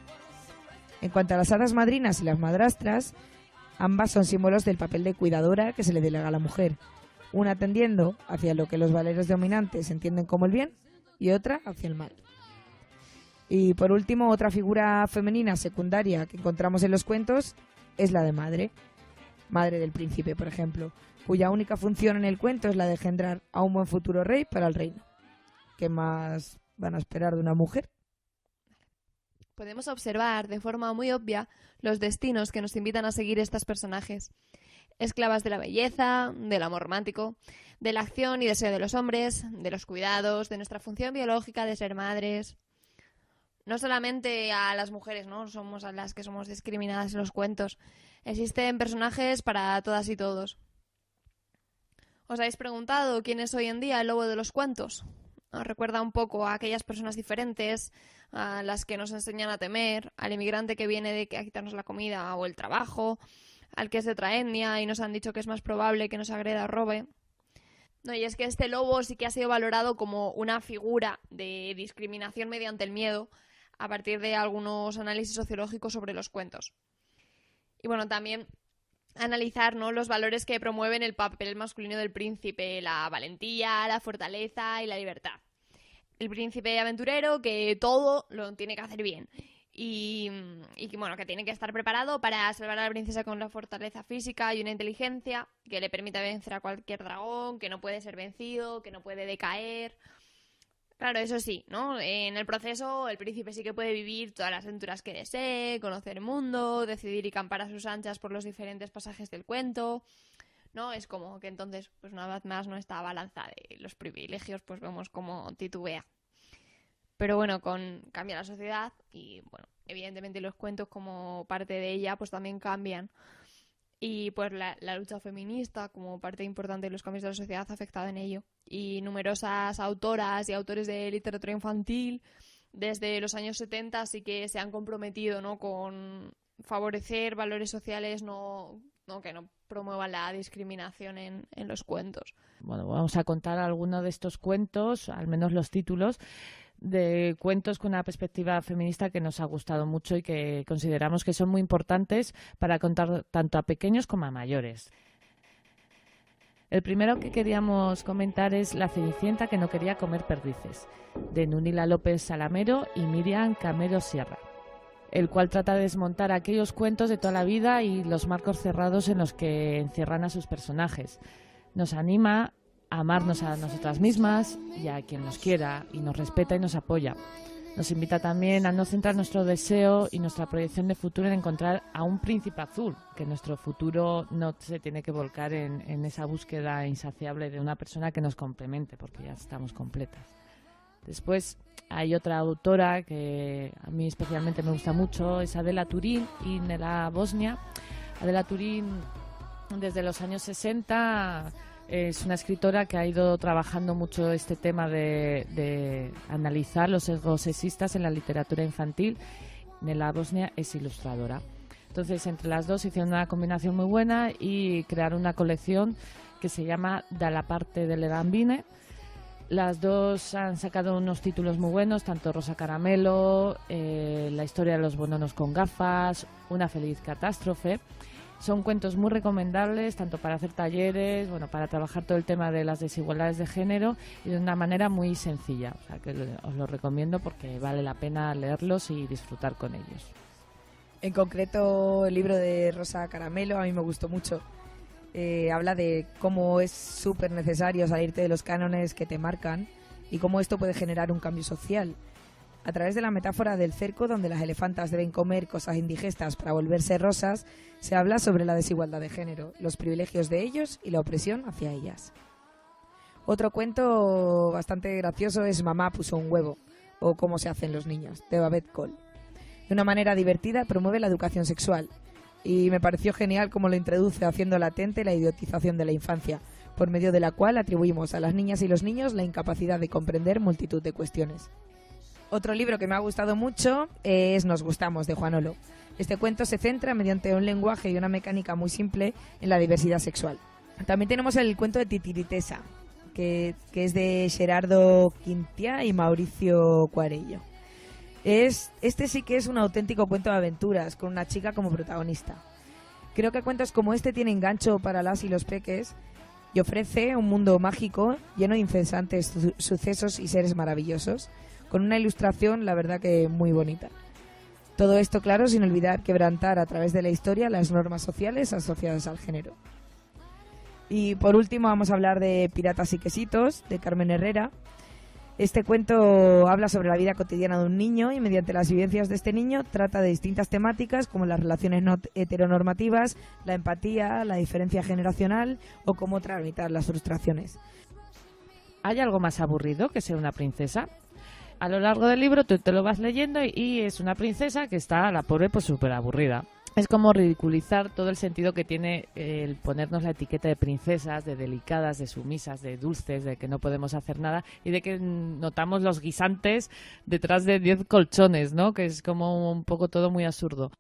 Speaker 4: En cuanto a las hadas madrinas y las madrastras, ambas son símbolos del papel de cuidadora que se le delega a la mujer, una tendiendo hacia lo que los valeros dominantes entienden como el bien y otra hacia el mal. Y por último, otra figura femenina secundaria que encontramos en los cuentos es la de madre, madre del príncipe, por ejemplo, cuya única función en el cuento es la de engendrar a un buen futuro rey para el reino. ¿Qué más van a esperar de una mujer?
Speaker 2: Podemos observar de forma muy obvia los destinos que nos invitan a seguir estos personajes. Esclavas de la belleza, del amor romántico, de la acción y deseo de los hombres, de los cuidados, de nuestra función biológica de ser madres. No solamente a las mujeres, ¿no? Somos a las que somos discriminadas en los cuentos. Existen personajes para todas y todos. ¿Os habéis preguntado quién es hoy en día el lobo de los cuentos? Nos recuerda un poco a aquellas personas diferentes, a las que nos enseñan a temer, al inmigrante que viene a quitarnos la comida o el trabajo, al que es de otra etnia y nos han dicho que es más probable que nos agreda o robe. No, y es que este lobo sí que ha sido valorado como una figura de discriminación mediante el miedo a partir de algunos análisis sociológicos sobre los cuentos. Y bueno, también analizar, ¿no?, los valores que promueven el papel masculino del príncipe, la valentía, la fortaleza y la libertad. El príncipe aventurero que todo lo tiene que hacer bien y bueno, que tiene que estar preparado para salvar a la princesa con la fortaleza física y una inteligencia que le permita vencer a cualquier dragón, que no puede ser vencido, que no puede decaer. Claro, eso sí, ¿no? En el proceso el príncipe sí que puede vivir todas las aventuras que desee, conocer el mundo, decidir y campar a sus anchas por los diferentes pasajes del cuento, ¿no? Es como que entonces, pues una vez más, no está balanza de los privilegios, pues vemos cómo titubea. Pero bueno, cambia la sociedad y, bueno, evidentemente los cuentos como parte de ella, pues también cambian. Y pues la lucha feminista como parte importante de los cambios de la sociedad ha afectado en ello. Y numerosas autoras y autores de literatura infantil desde los años 70 sí que se han comprometido, ¿no?, con favorecer valores sociales que no promuevan la discriminación en los cuentos.
Speaker 3: Bueno, vamos a contar algunos de estos cuentos, al menos los títulos, de cuentos con una perspectiva feminista que nos ha gustado mucho y que consideramos que son muy importantes para contar tanto a pequeños como a mayores. El primero que queríamos comentar es La Cenicienta que no quería comer perdices, de Nunila López Salamero y Miriam Camero Sierra, el cual trata de desmontar aquellos cuentos de toda la vida y los marcos cerrados en los que encierran a sus personajes. Nos anima a amarnos a nosotras mismas y a quien nos quiera y nos respeta y nos apoya. Nos invita también a no centrar nuestro deseo y nuestra proyección de futuro en encontrar a un príncipe azul, que nuestro futuro no se tiene que volcar en esa búsqueda insaciable de una persona que nos complemente, porque ya estamos completas. Después hay otra autora que a mí especialmente me gusta mucho, es Adela Turin y Nela Bosnia. Adela Turin, desde los años 60... es una escritora que ha ido trabajando mucho este tema de analizar los sesgos sexistas en la literatura infantil. Nela Bosnia es ilustradora. Entonces, entre las dos hicieron una combinación muy buena y crearon una colección que se llama Dalla parte delle bambine. Las dos han sacado unos títulos muy buenos, tanto Rosa Caramelo, La historia de los bononos con gafas, Una feliz catástrofe. Son cuentos muy recomendables, tanto para hacer talleres, bueno, para trabajar todo el tema de las desigualdades de género y de una manera muy sencilla. O sea, que os lo recomiendo porque vale la pena leerlos y disfrutar con ellos.
Speaker 4: En concreto, el libro de Rosa Caramelo a mí me gustó mucho. Habla de cómo es súper necesario salirte de los cánones que te marcan y cómo esto puede generar un cambio social. A través de la metáfora del cerco, donde las elefantas deben comer cosas indigestas para volverse rosas, se habla sobre la desigualdad de género, los privilegios de ellos y la opresión hacia ellas. Otro cuento bastante gracioso es Mamá puso un huevo, o Cómo se hacen los niños, de Babette Cole. De una manera divertida promueve la educación sexual, y me pareció genial cómo lo introduce haciendo latente la idiotización de la infancia, por medio de la cual atribuimos a las niñas y los niños la incapacidad de comprender multitud de cuestiones. Otro libro que me ha gustado mucho es Nos gustamos, de Juan Olo. Este cuento se centra, mediante un lenguaje y una mecánica muy simple, en la diversidad sexual. También tenemos el cuento de Titiritesa, que es de Gerardo Quintia y Mauricio Cuarello. Este sí que es un auténtico cuento de aventuras, con una chica como protagonista. Creo que cuentos como este tienen gancho para las y los peques y ofrece un mundo mágico lleno de incesantes sucesos y seres maravillosos, con una ilustración, la verdad que muy bonita. Todo esto, claro, sin olvidar quebrantar a través de la historia las normas sociales asociadas al género. Y por último vamos a hablar de Piratas y quesitos, de Carmen Herrera. Este cuento habla sobre la vida cotidiana de un niño y mediante las vivencias de este niño trata de distintas temáticas como las relaciones no heteronormativas, la empatía, la diferencia generacional o cómo tramitar las frustraciones.
Speaker 3: ¿Hay algo más aburrido que ser una princesa? A lo largo del libro tú te lo vas leyendo y es una princesa que está, la pobre, pues súper aburrida. Es como ridiculizar todo el sentido que tiene el ponernos la etiqueta de princesas, de delicadas, de sumisas, de dulces, de que no podemos hacer nada y de que notamos los guisantes detrás de 10 colchones, ¿no? Que es como un poco todo muy absurdo.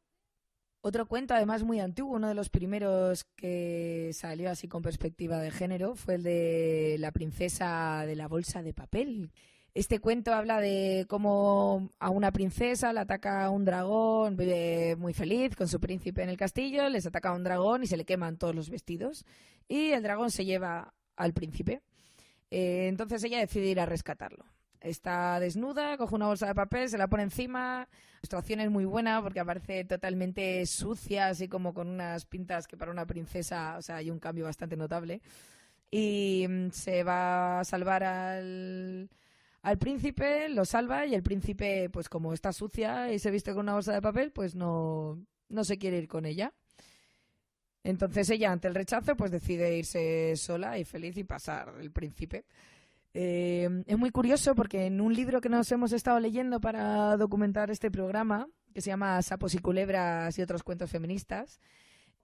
Speaker 4: Otro cuento, además muy antiguo, uno de los primeros que salió así con perspectiva de género, fue el de La princesa de la bolsa de papel. Este cuento habla de cómo a una princesa le ataca un dragón, vive muy feliz con su príncipe en el castillo, les ataca un dragón y se le queman todos los vestidos y el dragón se lleva al príncipe. Entonces ella decide ir a rescatarlo. Está desnuda, coge una bolsa de papel, se la pone encima. La ilustración es muy buena porque aparece totalmente sucia, así como con unas pintas que para una princesa, o sea, hay un cambio bastante notable. Y se va a salvar al príncipe, lo salva y el príncipe, pues como está sucia y se viste con una bolsa de papel, pues no se quiere ir con ella. Entonces ella, ante el rechazo, pues decide irse sola y feliz y pasar el príncipe. Es muy curioso porque en un libro que nos hemos estado leyendo para documentar este programa, que se llama Sapos y culebras y otros cuentos feministas,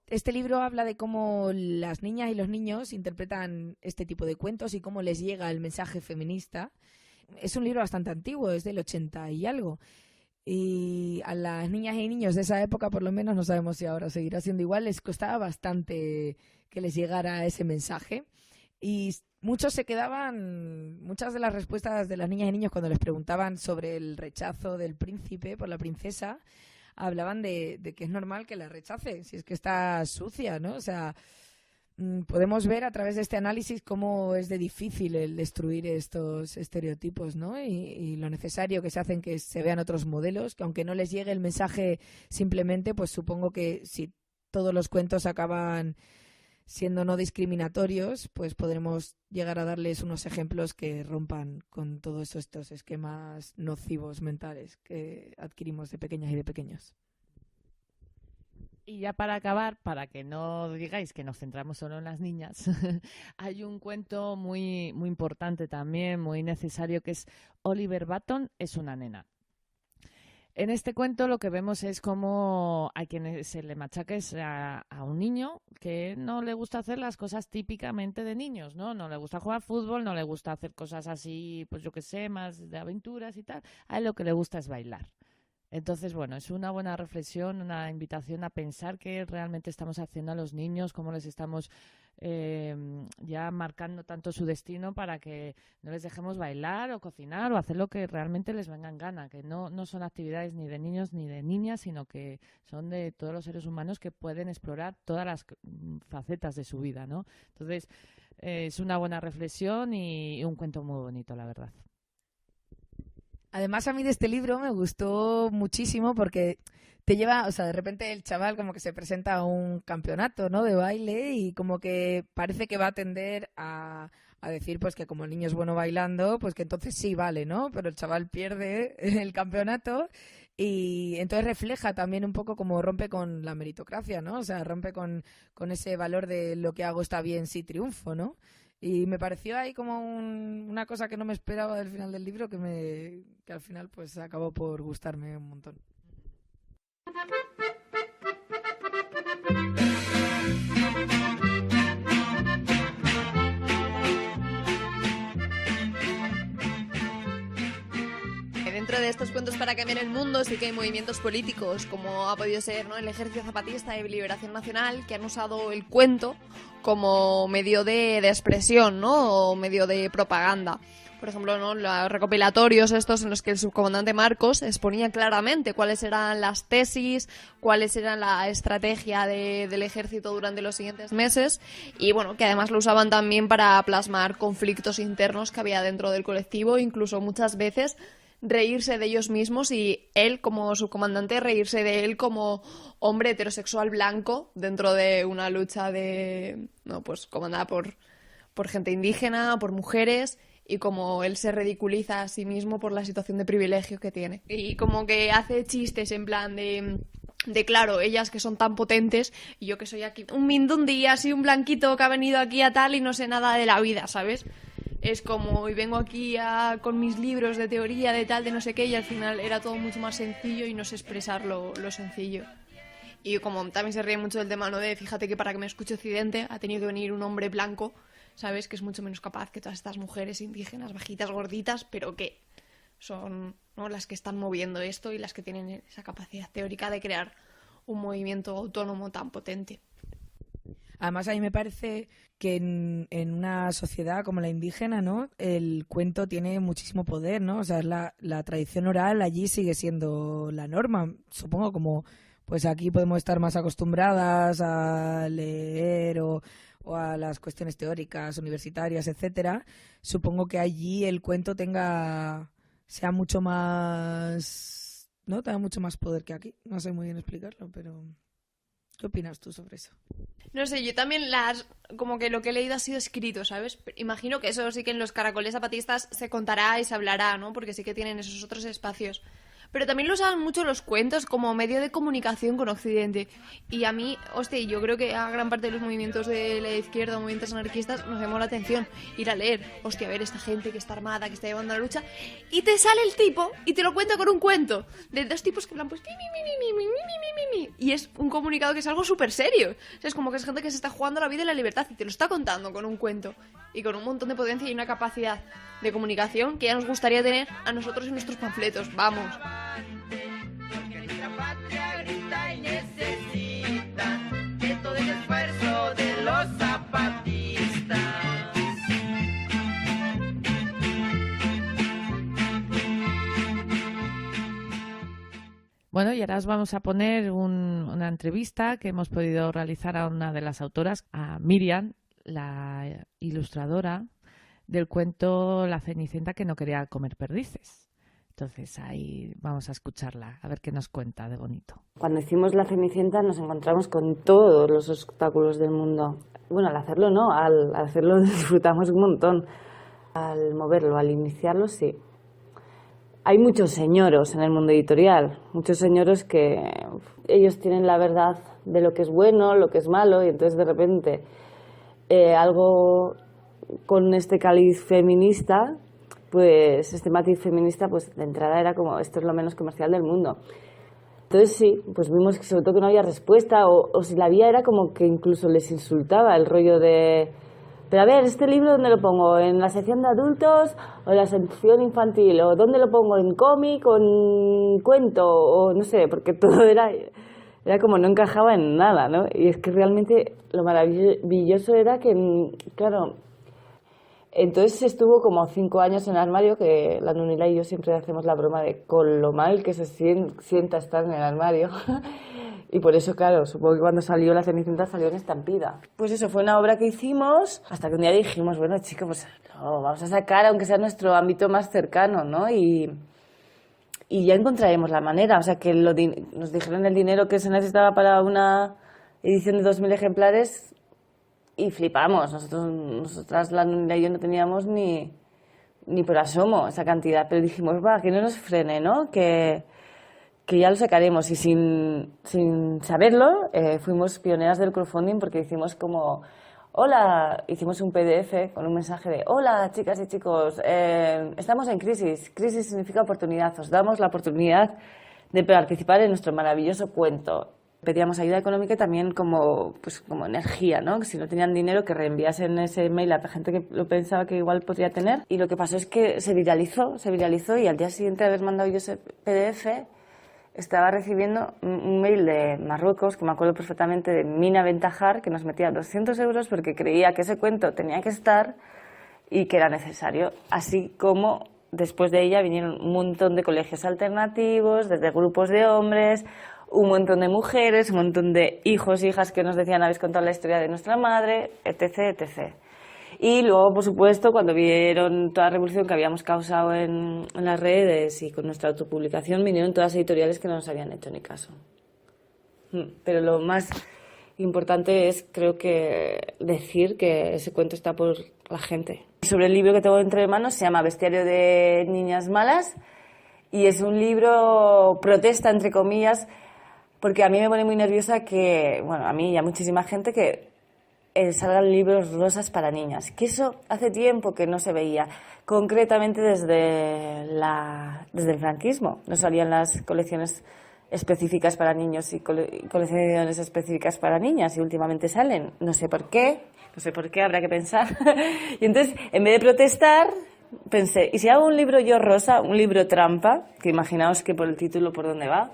Speaker 4: este libro habla de cómo las niñas y los niños interpretan este tipo de cuentos y cómo les llega el mensaje feminista. Es un libro bastante antiguo, es del 80 y algo. Y a las niñas y niños de esa época, por lo menos, no sabemos si ahora seguirá siendo igual, les costaba bastante que les llegara ese mensaje. Y muchas de las respuestas de las niñas y niños cuando les preguntaban sobre el rechazo del príncipe por la princesa, hablaban de que es normal que la rechace, si es que está sucia, ¿no? O sea, podemos ver a través de este análisis cómo es de difícil el destruir estos estereotipos, ¿no? Y lo necesario que se hacen que se vean otros modelos, que aunque no les llegue el mensaje simplemente, pues supongo que si todos los cuentos acaban siendo no discriminatorios, pues podremos llegar a darles unos ejemplos que rompan con todos estos esquemas nocivos mentales que adquirimos de pequeñas y de pequeños.
Speaker 3: Y ya para acabar, para que no digáis que nos centramos solo en las niñas, hay un cuento muy, muy importante también, muy necesario, que es Oliver Button es una nena. En este cuento lo que vemos es cómo a quien se le machaca es a un niño que no le gusta hacer las cosas típicamente de niños, ¿no? No le gusta jugar fútbol, no le gusta hacer cosas así, pues yo qué sé, más de aventuras y tal. A él lo que le gusta es bailar. Entonces, bueno, es una buena reflexión, una invitación a pensar qué realmente estamos haciendo a los niños, cómo les estamos ya marcando tanto su destino para que no les dejemos bailar o cocinar o hacer lo que realmente les venga en gana, que no son actividades ni de niños ni de niñas, sino que son de todos los seres humanos que pueden explorar todas las facetas de su vida, ¿no? Entonces, es una buena reflexión y un cuento muy bonito, la verdad.
Speaker 4: Además, a mí de este libro me gustó muchísimo porque te lleva, o sea, de repente el chaval como que se presenta a un campeonato, ¿no?, de baile y como que parece que va a tender a decir pues que como el niño es bueno bailando, pues que entonces sí vale, ¿no? Pero el chaval pierde el campeonato y entonces refleja también un poco como rompe con la meritocracia, ¿no? O sea, rompe con ese valor de lo que hago está bien si triunfo, ¿no? Y me pareció ahí como una cosa que no me esperaba del final del libro que al final pues acabó por gustarme un montón.
Speaker 17: Dentro de estos cuentos para cambiar el mundo sí que hay movimientos políticos, como ha podido ser, ¿no?, el Ejército Zapatista de Liberación Nacional, que han usado el cuento como medio de expresión, ¿no?, o medio de propaganda. Por ejemplo, ¿no?, los recopilatorios estos en los que el subcomandante Marcos exponía claramente cuáles eran las tesis, cuáles eran la estrategia del ejército durante los siguientes meses y, bueno, que además lo usaban también para plasmar conflictos internos que había dentro del colectivo, incluso muchas veces reírse de ellos mismos y él como subcomandante reírse de él como hombre heterosexual blanco dentro de una lucha pues comandada por gente indígena, por mujeres, y como él se ridiculiza a sí mismo por la situación de privilegio que tiene. Y como que hace chistes en plan de claro, ellas que son tan potentes y yo que soy aquí un mindundi así, un blanquito que ha venido aquí a tal y no sé nada de la vida, ¿sabes? Es como, y vengo aquí con mis libros de teoría, de tal, de no sé qué, y al final era todo mucho más sencillo y no sé expresar lo sencillo. Y como también se ríe mucho del tema, ¿no?, de fíjate que para que me escuche Occidente ha tenido que venir un hombre blanco, ¿sabes?, que es mucho menos capaz que todas estas mujeres indígenas, bajitas, gorditas, pero que son, ¿no?, las que están moviendo esto y las que tienen esa capacidad teórica de crear un movimiento autónomo tan potente.
Speaker 4: Además, a mí me parece que en una sociedad como la indígena, ¿no?, el cuento tiene muchísimo poder, ¿no? O sea, la tradición oral allí sigue siendo la norma. Supongo como pues aquí podemos estar más acostumbradas a leer o a las cuestiones teóricas, universitarias, etcétera. Supongo que allí el cuento sea mucho más, ¿no?, tenga mucho más poder que aquí. No sé muy bien explicarlo, pero ¿qué opinas tú sobre eso?
Speaker 17: No sé, yo también como que lo que he leído ha sido escrito, ¿sabes? Imagino que eso sí que en los caracoles zapatistas se contará y se hablará, ¿no? Porque sí que tienen esos otros espacios. Pero también lo usaban mucho los cuentos como medio de comunicación con Occidente. Y a mí, hostia, yo creo que a gran parte de los movimientos de la izquierda, movimientos anarquistas, nos llamó la atención ir a leer. Hostia, a ver esta gente que está armada, que está llevando la lucha. Y te sale el tipo y te lo cuenta con un cuento. De dos tipos que hablan pues... Y es un comunicado que es algo súper serio. O sea, es como que es gente que se está jugando la vida y la libertad y te lo está contando con un cuento. Y con un montón de potencia y una capacidad de comunicación que ya nos gustaría tener a nosotros en nuestros panfletos. Vamos.
Speaker 18: Porque nuestra patria grita y necesita de todo el esfuerzo de los zapatistas.
Speaker 3: Bueno, y ahora os vamos a poner una entrevista que hemos podido realizar a una de las autoras, a Miriam, la ilustradora del cuento La Cenicienta que no quería comer perdices. Entonces ahí vamos a escucharla, a ver qué nos cuenta de bonito.
Speaker 19: Cuando hicimos La Cenicienta nos encontramos con todos los obstáculos del mundo. bueno, al hacerlo no, al hacerlo disfrutamos un montón. Al moverlo, al iniciarlo, sí. Hay muchos señoros en el mundo editorial, muchos señoros que ellos tienen la verdad de lo que es bueno, lo que es malo, y entonces de repente algo con este cariz feminista, pues este matiz feminista, pues de entrada era como, esto es lo menos comercial del mundo. Entonces sí, pues vimos que sobre todo que no había respuesta, o si la había era como que incluso les insultaba el rollo de... Pero a ver, ¿este libro dónde lo pongo? ¿En la sección de adultos o en la sección infantil? ¿O dónde lo pongo? ¿En cómic o en cuento? O no sé, porque todo era como no encajaba en nada, ¿no? Y es que realmente lo maravilloso era que, claro, entonces estuvo como 5 años en el armario, que la Nunila y yo siempre hacemos la broma de con lo mal que se sienta estar en el armario. Y por eso, claro, supongo que cuando salió La Cenicienta salió en estampida. Pues eso, fue una obra que hicimos hasta que un día dijimos, bueno, chicos, pues lo vamos a sacar aunque sea nuestro ámbito más cercano, ¿no? Y ya encontraremos la manera. O sea, que nos dijeron el dinero que se necesitaba para una edición de 2.000 ejemplares y flipamos. Nosotras, la Nunila y yo, no teníamos ni por asomo esa cantidad. Pero dijimos, va, que no nos frene, ¿no? Que ya lo sacaremos, y sin saberlo fuimos pioneras del crowdfunding, porque hicimos como hola, hicimos un PDF con un mensaje de hola chicas y chicos, estamos en crisis significa oportunidad, os damos la oportunidad de participar en nuestro maravilloso cuento. Pedíamos ayuda económica y también como energía, ¿no? Que si no tenían dinero, que reenviasen ese mail a la gente que lo pensaba que igual podría tener. Y lo que pasó es que se viralizó y al día siguiente de haber mandado yo ese PDF estaba recibiendo un mail de Marruecos, que me acuerdo perfectamente, de Mina Bentajar, que nos metía 200 euros porque creía que ese cuento tenía que estar y que era necesario. Así como después de ella vinieron un montón de colegios alternativos, desde grupos de hombres, un montón de mujeres, un montón de hijos e hijas que nos decían habéis contado la historia de nuestra madre, etc., etc. Y luego, por supuesto, cuando vieron toda la revolución que habíamos causado en las redes y con nuestra autopublicación, vinieron todas las editoriales que no nos habían hecho ni caso. Pero lo más importante es, creo que, decir que ese cuento está por la gente. Sobre el libro que tengo entre manos, se llama Bestiario de niñas malas, y es un libro protesta, entre comillas, porque a mí me pone muy nerviosa que, bueno, a mí y a muchísima gente, que salgan libros rosas para niñas, que eso hace tiempo que no se veía, concretamente desde el franquismo. No salían las colecciones específicas para niños y colecciones específicas para niñas, y últimamente salen, no sé por qué, habrá que pensar. Y entonces, en vez de protestar, pensé, ¿y si hago un libro yo rosa, un libro trampa? Que imaginaos que por el título por dónde va.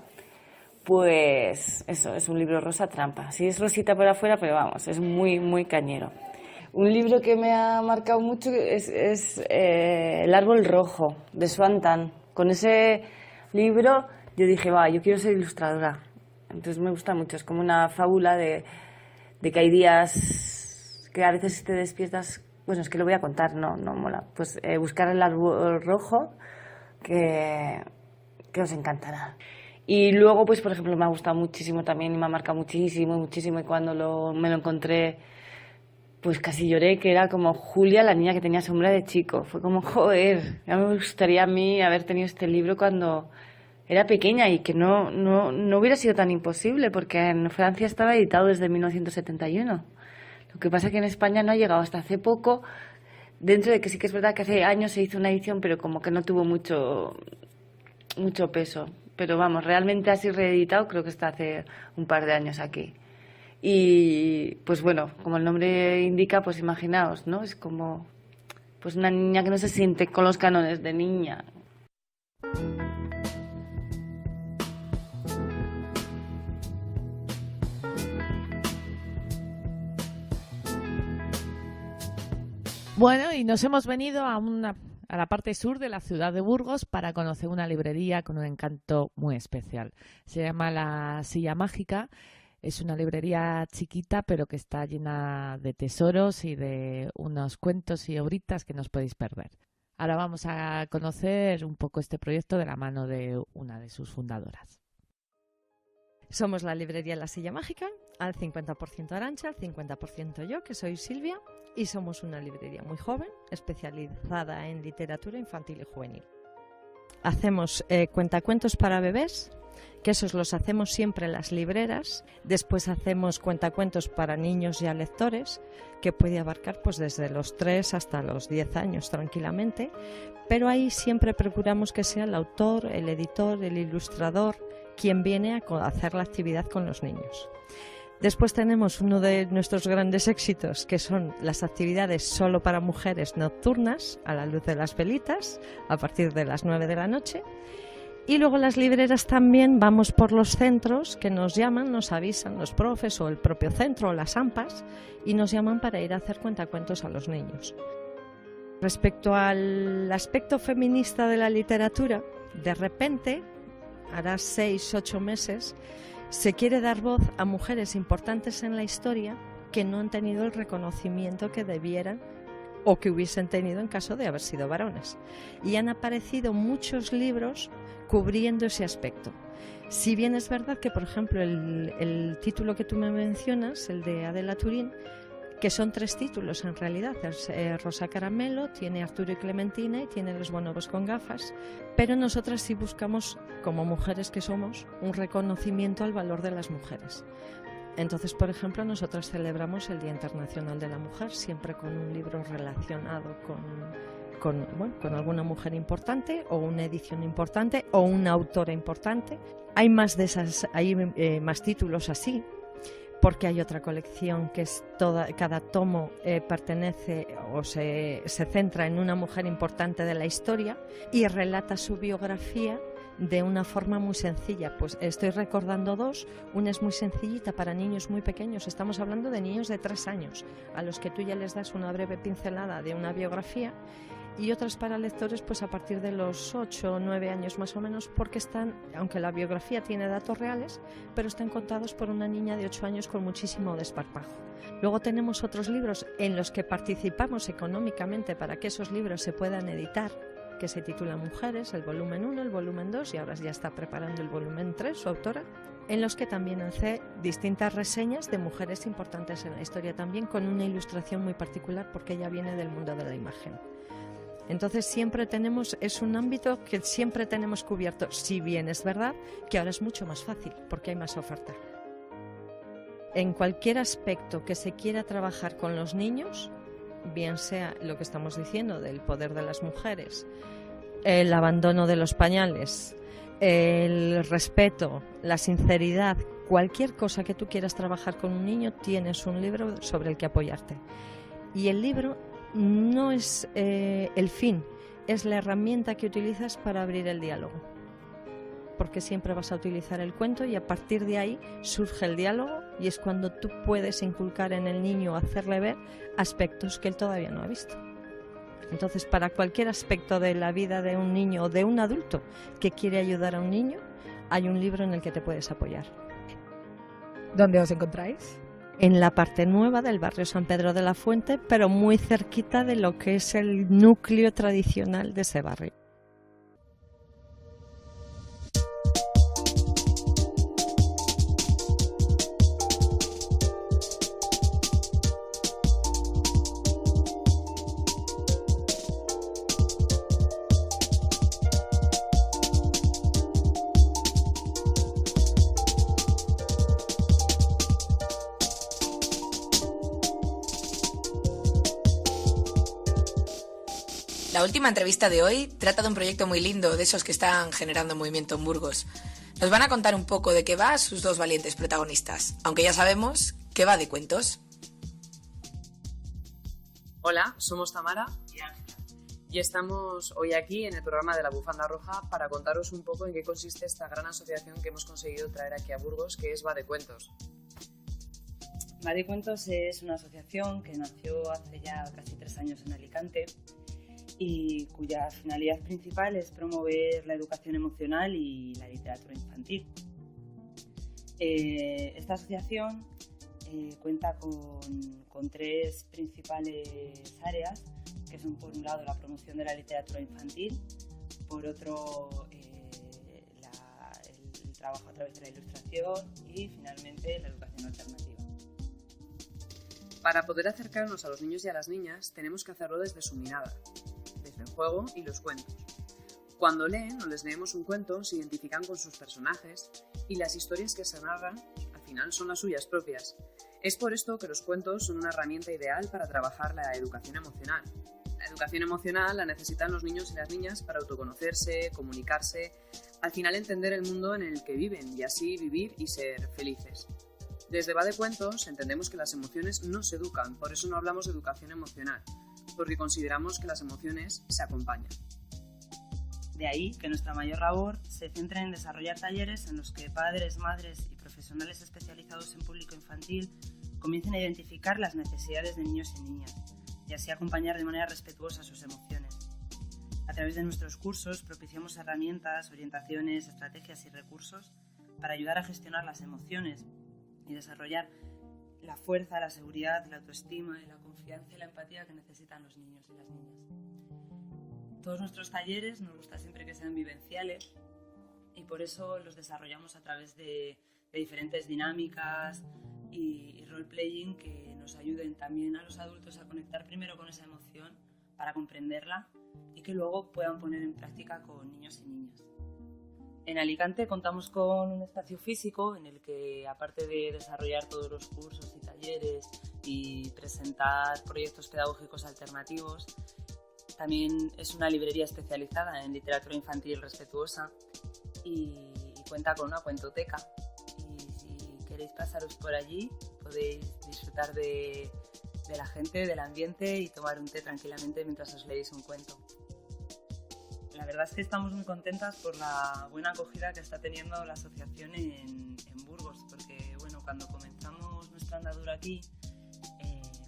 Speaker 19: Pues eso, es un libro rosa trampa. Sí, es rosita por afuera, pero vamos, es muy, muy cañero. Un libro que me ha marcado mucho es El árbol rojo, de Swan Tan. Con ese libro yo dije, yo quiero ser ilustradora. Entonces me gusta mucho, es como una fábula de que hay días que a veces te despiertas... Bueno, es que lo voy a contar, no mola. Pues buscar el árbol rojo, que os encantará. Y luego, pues por ejemplo, me ha gustado muchísimo también y me ha marcado muchísimo, y cuando me lo encontré, pues casi lloré, que era como Julia, la niña que tenía sombra de chico. Fue como, joder, ya me gustaría a mí haber tenido este libro cuando era pequeña, y que no hubiera sido tan imposible, porque en Francia estaba editado desde 1971. Lo que pasa es que en España no ha llegado hasta hace poco, dentro de que sí que es verdad que hace años se hizo una edición, pero como que no tuvo mucho peso. Pero vamos, realmente así reeditado creo que está hace un par de años aquí. Y pues bueno, como el nombre indica, pues imaginaos, ¿no? Es como pues una niña que no se siente con los cánones de niña.
Speaker 3: Bueno, y nos hemos venido a la parte sur de la ciudad de Burgos para conocer una librería con un encanto muy especial. Se llama La Silla Mágica. Es una librería chiquita, pero que está llena de tesoros y de unos cuentos y obritas que no os podéis perder. Ahora vamos a conocer un poco este proyecto de la mano de una de sus fundadoras.
Speaker 20: Somos la librería La Silla Mágica, al 50% Arantxa, al 50% yo, que soy Silvia, y somos una librería muy joven, especializada en literatura infantil y juvenil. Hacemos cuentacuentos para bebés, que esos los hacemos siempre en las libreras. Después hacemos cuentacuentos para niños ya lectores, que puede abarcar pues desde los 3 hasta los 10 años tranquilamente, pero ahí siempre procuramos que sea el autor, el editor, el ilustrador quien viene a hacer la actividad con los niños. Después tenemos uno de nuestros grandes éxitos, que son las actividades solo para mujeres nocturnas, a la luz de las velitas, a partir de las 9 de la noche. Y luego las libreras también vamos por los centros que nos llaman, nos avisan los profes o el propio centro o las AMPAs, y nos llaman para ir a hacer cuentacuentos a los niños. Respecto al aspecto feminista de la literatura, de repente, hará 6-8 meses, se quiere dar voz a mujeres importantes en la historia que no han tenido el reconocimiento que debieran o que hubiesen tenido en caso de haber sido varones. Y han aparecido muchos libros cubriendo ese aspecto. Si bien es verdad que, por ejemplo, el título que tú me mencionas, el de Adela Turín, que son 3 títulos en realidad, es Rosa Caramelo, tiene Arturo y Clementina y tiene Los bonobos con gafas, pero nosotras sí buscamos, como mujeres que somos, un reconocimiento al valor de las mujeres. Entonces, por ejemplo, nosotras celebramos el Día Internacional de la Mujer, siempre con un libro relacionado con alguna mujer importante, o una edición importante, o una autora importante. Hay más más títulos así, porque hay otra colección que es cada tomo pertenece o se centra en una mujer importante de la historia y relata su biografía de una forma muy sencilla. Pues estoy recordando 2, una es muy sencillita para niños muy pequeños, estamos hablando de niños de 3 años, a los que tú ya les das una breve pincelada de una biografía, y otras para lectores pues a partir de los 8 o 9 años más o menos, porque están, aunque la biografía tiene datos reales, pero están contados por una niña de 8 años con muchísimo desparpajo. Luego tenemos otros libros en los que participamos económicamente para que esos libros se puedan editar, que se titula Mujeres, el volumen 1, el volumen 2, y ahora ya está preparando el volumen 3, su autora, en los que también hace distintas reseñas de mujeres importantes en la historia, también con una ilustración muy particular porque ella viene del mundo de la imagen. Entonces siempre es un ámbito que siempre tenemos cubierto, si bien es verdad que ahora es mucho más fácil porque hay más oferta. En cualquier aspecto que se quiera trabajar con los niños, bien sea lo que estamos diciendo del poder de las mujeres, el abandono de los pañales, el respeto, la sinceridad, cualquier cosa que tú quieras trabajar con un niño, tienes un libro sobre el que apoyarte. Y el libro no es el fin, es la herramienta que utilizas para abrir el diálogo, porque siempre vas a utilizar el cuento y a partir de ahí surge el diálogo, y es cuando tú puedes inculcar en el niño, hacerle ver aspectos que él todavía no ha visto. Entonces, para cualquier aspecto de la vida de un niño o de un adulto que quiere ayudar a un niño, hay un libro en el que te puedes apoyar.
Speaker 4: ¿Dónde os encontráis?
Speaker 20: En la parte nueva del barrio San Pedro de la Fuente, pero muy cerquita de lo que es el núcleo tradicional de ese barrio.
Speaker 1: La última entrevista de hoy trata de un proyecto muy lindo, de esos que están generando movimiento en Burgos. Nos van a contar un poco de qué va sus 2 valientes protagonistas, aunque ya sabemos que va de cuentos.
Speaker 21: Hola, somos Tamara y Ángela, y estamos hoy aquí en el programa de La Bufanda Roja para contaros un poco en qué consiste esta gran asociación que hemos conseguido traer aquí a Burgos, que es Va de Cuentos.
Speaker 22: Va de Cuentos es una asociación que nació hace ya casi 3 años en Alicante y cuya finalidad principal es promover la educación emocional y la literatura infantil. Esta asociación cuenta con 3 principales áreas, que son por un lado la promoción de la literatura infantil, por otro el trabajo a través de la ilustración y finalmente la educación alternativa.
Speaker 21: Para poder acercarnos a los niños y a las niñas tenemos que hacerlo desde su mirada, desde el juego y los cuentos. Cuando leen o les leemos un cuento se identifican con sus personajes y las historias que se narran al final son las suyas propias. Es por esto que los cuentos son una herramienta ideal para trabajar la educación emocional. La educación emocional la necesitan los niños y las niñas para autoconocerse, comunicarse, al final entender el mundo en el que viven y así vivir y ser felices. Desde Va de Cuentos entendemos que las emociones no se educan, por eso no hablamos de educación emocional, porque consideramos que las emociones se acompañan.
Speaker 22: De ahí que nuestra mayor labor se centre en desarrollar talleres en los que padres, madres y profesionales especializados en público infantil comiencen a identificar las necesidades de niños y niñas y así acompañar de manera respetuosa sus emociones. A través de nuestros cursos propiciamos herramientas, orientaciones, estrategias y recursos para ayudar a gestionar las emociones y desarrollar la fuerza, la seguridad, la autoestima y la confianza y la empatía que necesitan los niños y las niñas. Todos nuestros talleres nos gusta siempre que sean vivenciales y por eso los desarrollamos a través de diferentes dinámicas y role-playing que nos ayuden también a los adultos a conectar primero con esa emoción para comprenderla y que luego puedan poner en práctica con niños y niñas. En Alicante contamos con un espacio físico en el que, aparte de desarrollar todos los cursos y talleres y presentar proyectos pedagógicos alternativos, también es una librería especializada en literatura infantil respetuosa y cuenta con una cuentoteca. Y si queréis pasaros por allí, podéis disfrutar de la gente, del ambiente y tomar un té tranquilamente mientras os leéis un cuento. La verdad es que estamos muy contentas por la buena acogida que está teniendo la asociación en Burgos, porque bueno, cuando comenzamos nuestra andadura aquí,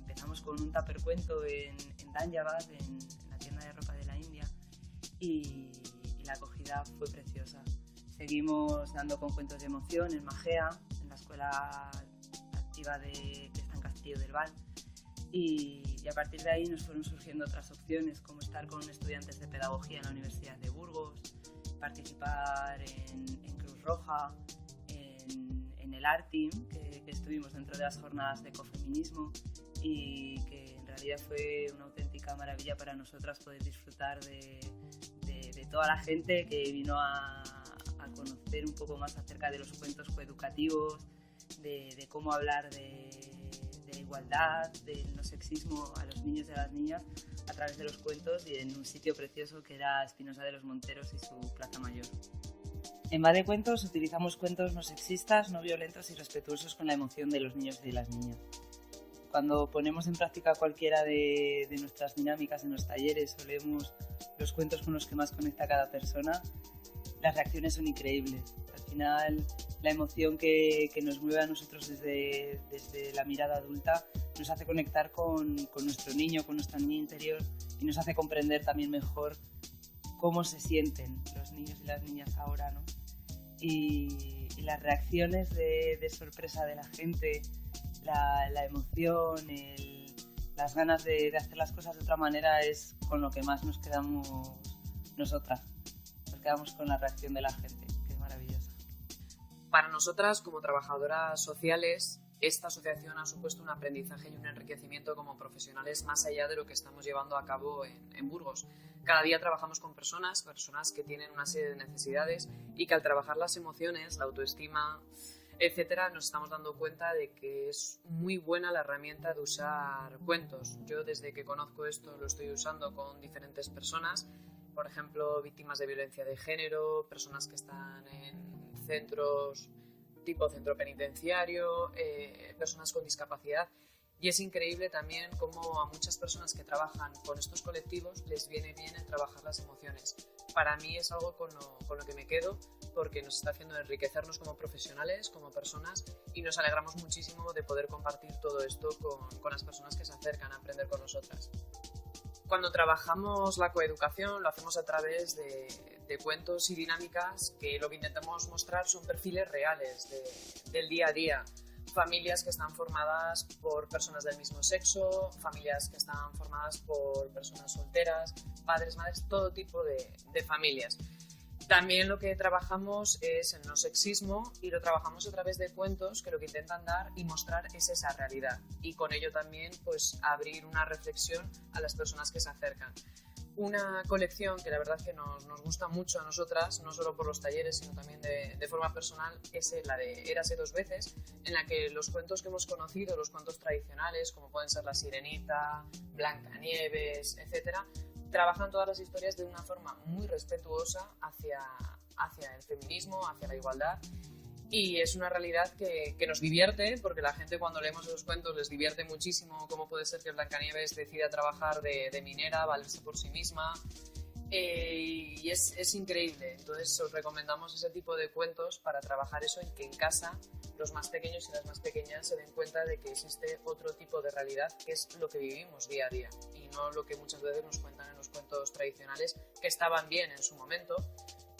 Speaker 22: empezamos con un tuppercuento en Dhanjabad, en la tienda de ropa de la India, y la acogida fue preciosa. Seguimos dando con cuentos de emoción en Magea, en la escuela activa que está en Castillo del Val, y a partir de ahí nos fueron surgiendo otras opciones, como estar con estudiantes de pedagogía en la Universidad de Burgos, participar en Cruz Roja, en el ARTIM, que estuvimos dentro de las jornadas de ecofeminismo y que en realidad fue una auténtica maravilla para nosotras poder disfrutar de toda la gente que vino a conocer un poco más acerca de los cuentos coeducativos, de cómo hablar de igualdad, del no sexismo a los niños y a las niñas a través de los cuentos y en un sitio precioso que era Espinosa de los Monteros y su Plaza Mayor. En Va de Cuentos utilizamos cuentos no sexistas, no violentos y respetuosos con la emoción de los niños y de las niñas. Cuando ponemos en práctica cualquiera de nuestras dinámicas en los talleres o leemos los cuentos con los que más conecta cada persona, las reacciones son increíbles. Al final, la emoción que nos mueve a nosotros desde la mirada adulta nos hace conectar con nuestro niño, con nuestra niña interior y nos hace comprender también mejor cómo se sienten los niños y las niñas ahora, ¿no? Y las reacciones de sorpresa de la gente, la emoción, las ganas de hacer las cosas de otra manera es con lo que más nos quedamos nosotras. Nos quedamos con la reacción de la gente, que es maravillosa.
Speaker 21: Para nosotras, como trabajadoras sociales, esta asociación ha supuesto un aprendizaje y un enriquecimiento como profesionales más allá de lo que estamos llevando a cabo en Burgos. Cada día trabajamos con personas que tienen una serie de necesidades y que al trabajar las emociones, la autoestima, etcétera, nos estamos dando cuenta de que es muy buena la herramienta de usar cuentos. Yo desde que conozco esto lo estoy usando con diferentes personas, por ejemplo, víctimas de violencia de género, personas que están en centros tipo centro penitenciario, personas con discapacidad. Y es increíble también cómo a muchas personas que trabajan con estos colectivos les viene bien el trabajar las emociones. Para mí es algo con lo que me quedo porque nos está haciendo enriquecernos como profesionales, como personas y nos alegramos muchísimo de poder compartir todo esto con las personas que se acercan a aprender con nosotras. Cuando trabajamos la coeducación lo hacemos a través de cuentos y dinámicas que lo que intentamos mostrar son perfiles reales del día a día. Familias que están formadas por personas del mismo sexo, familias que están formadas por personas solteras, padres, madres, todo tipo de familias. También lo que trabajamos es el no sexismo y lo trabajamos a través de cuentos que lo que intentan dar y mostrar es esa realidad y con ello también pues abrir una reflexión a las personas que se acercan. Una colección que la verdad que nos gusta mucho a nosotras, no solo por los talleres sino también de forma personal, es la de Érase dos veces, en la que los cuentos que hemos conocido, los cuentos tradicionales como pueden ser La Sirenita, Blancanieves, etcétera, trabajan todas las historias de una forma muy respetuosa hacia el feminismo, hacia la igualdad, y es una realidad que nos divierte, porque la gente cuando leemos esos cuentos les divierte muchísimo cómo puede ser que Blancanieves decida trabajar de minera, valerse por sí misma, y es increíble. Entonces os recomendamos ese tipo de cuentos para trabajar eso y que en casa los más pequeños y las más pequeñas se den cuenta de que existe otro tipo de realidad que es lo que vivimos día a día y no lo que muchas veces nos cuentan en los cuentos tradicionales, que estaban bien en su momento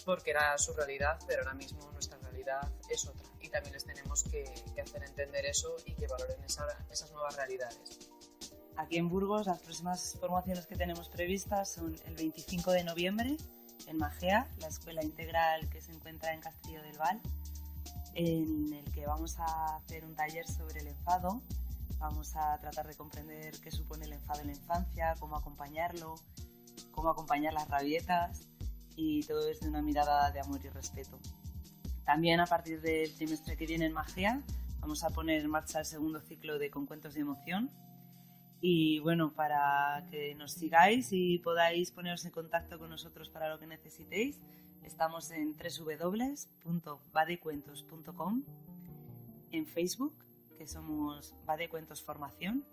Speaker 21: porque era su realidad, pero ahora mismo nuestra realidad es otra y también les tenemos que hacer entender eso y que valoren esas nuevas realidades.
Speaker 22: Aquí en Burgos las próximas formaciones que tenemos previstas son el 25 de noviembre en Magea, la escuela integral que se encuentra en Castillo del Val, en el que vamos a hacer un taller sobre el enfado. Vamos a tratar de comprender qué supone el enfado en la infancia, cómo acompañarlo, cómo acompañar las rabietas y todo desde una mirada de amor y respeto. También a partir del trimestre que viene en Magea vamos a poner en marcha el segundo ciclo de Concuentos de Emoción. Y bueno, para que nos sigáis y podáis poneros en contacto con nosotros para lo que necesitéis, estamos en www.vadecuentos.com, en Facebook, que somos Vadecuentos Formación,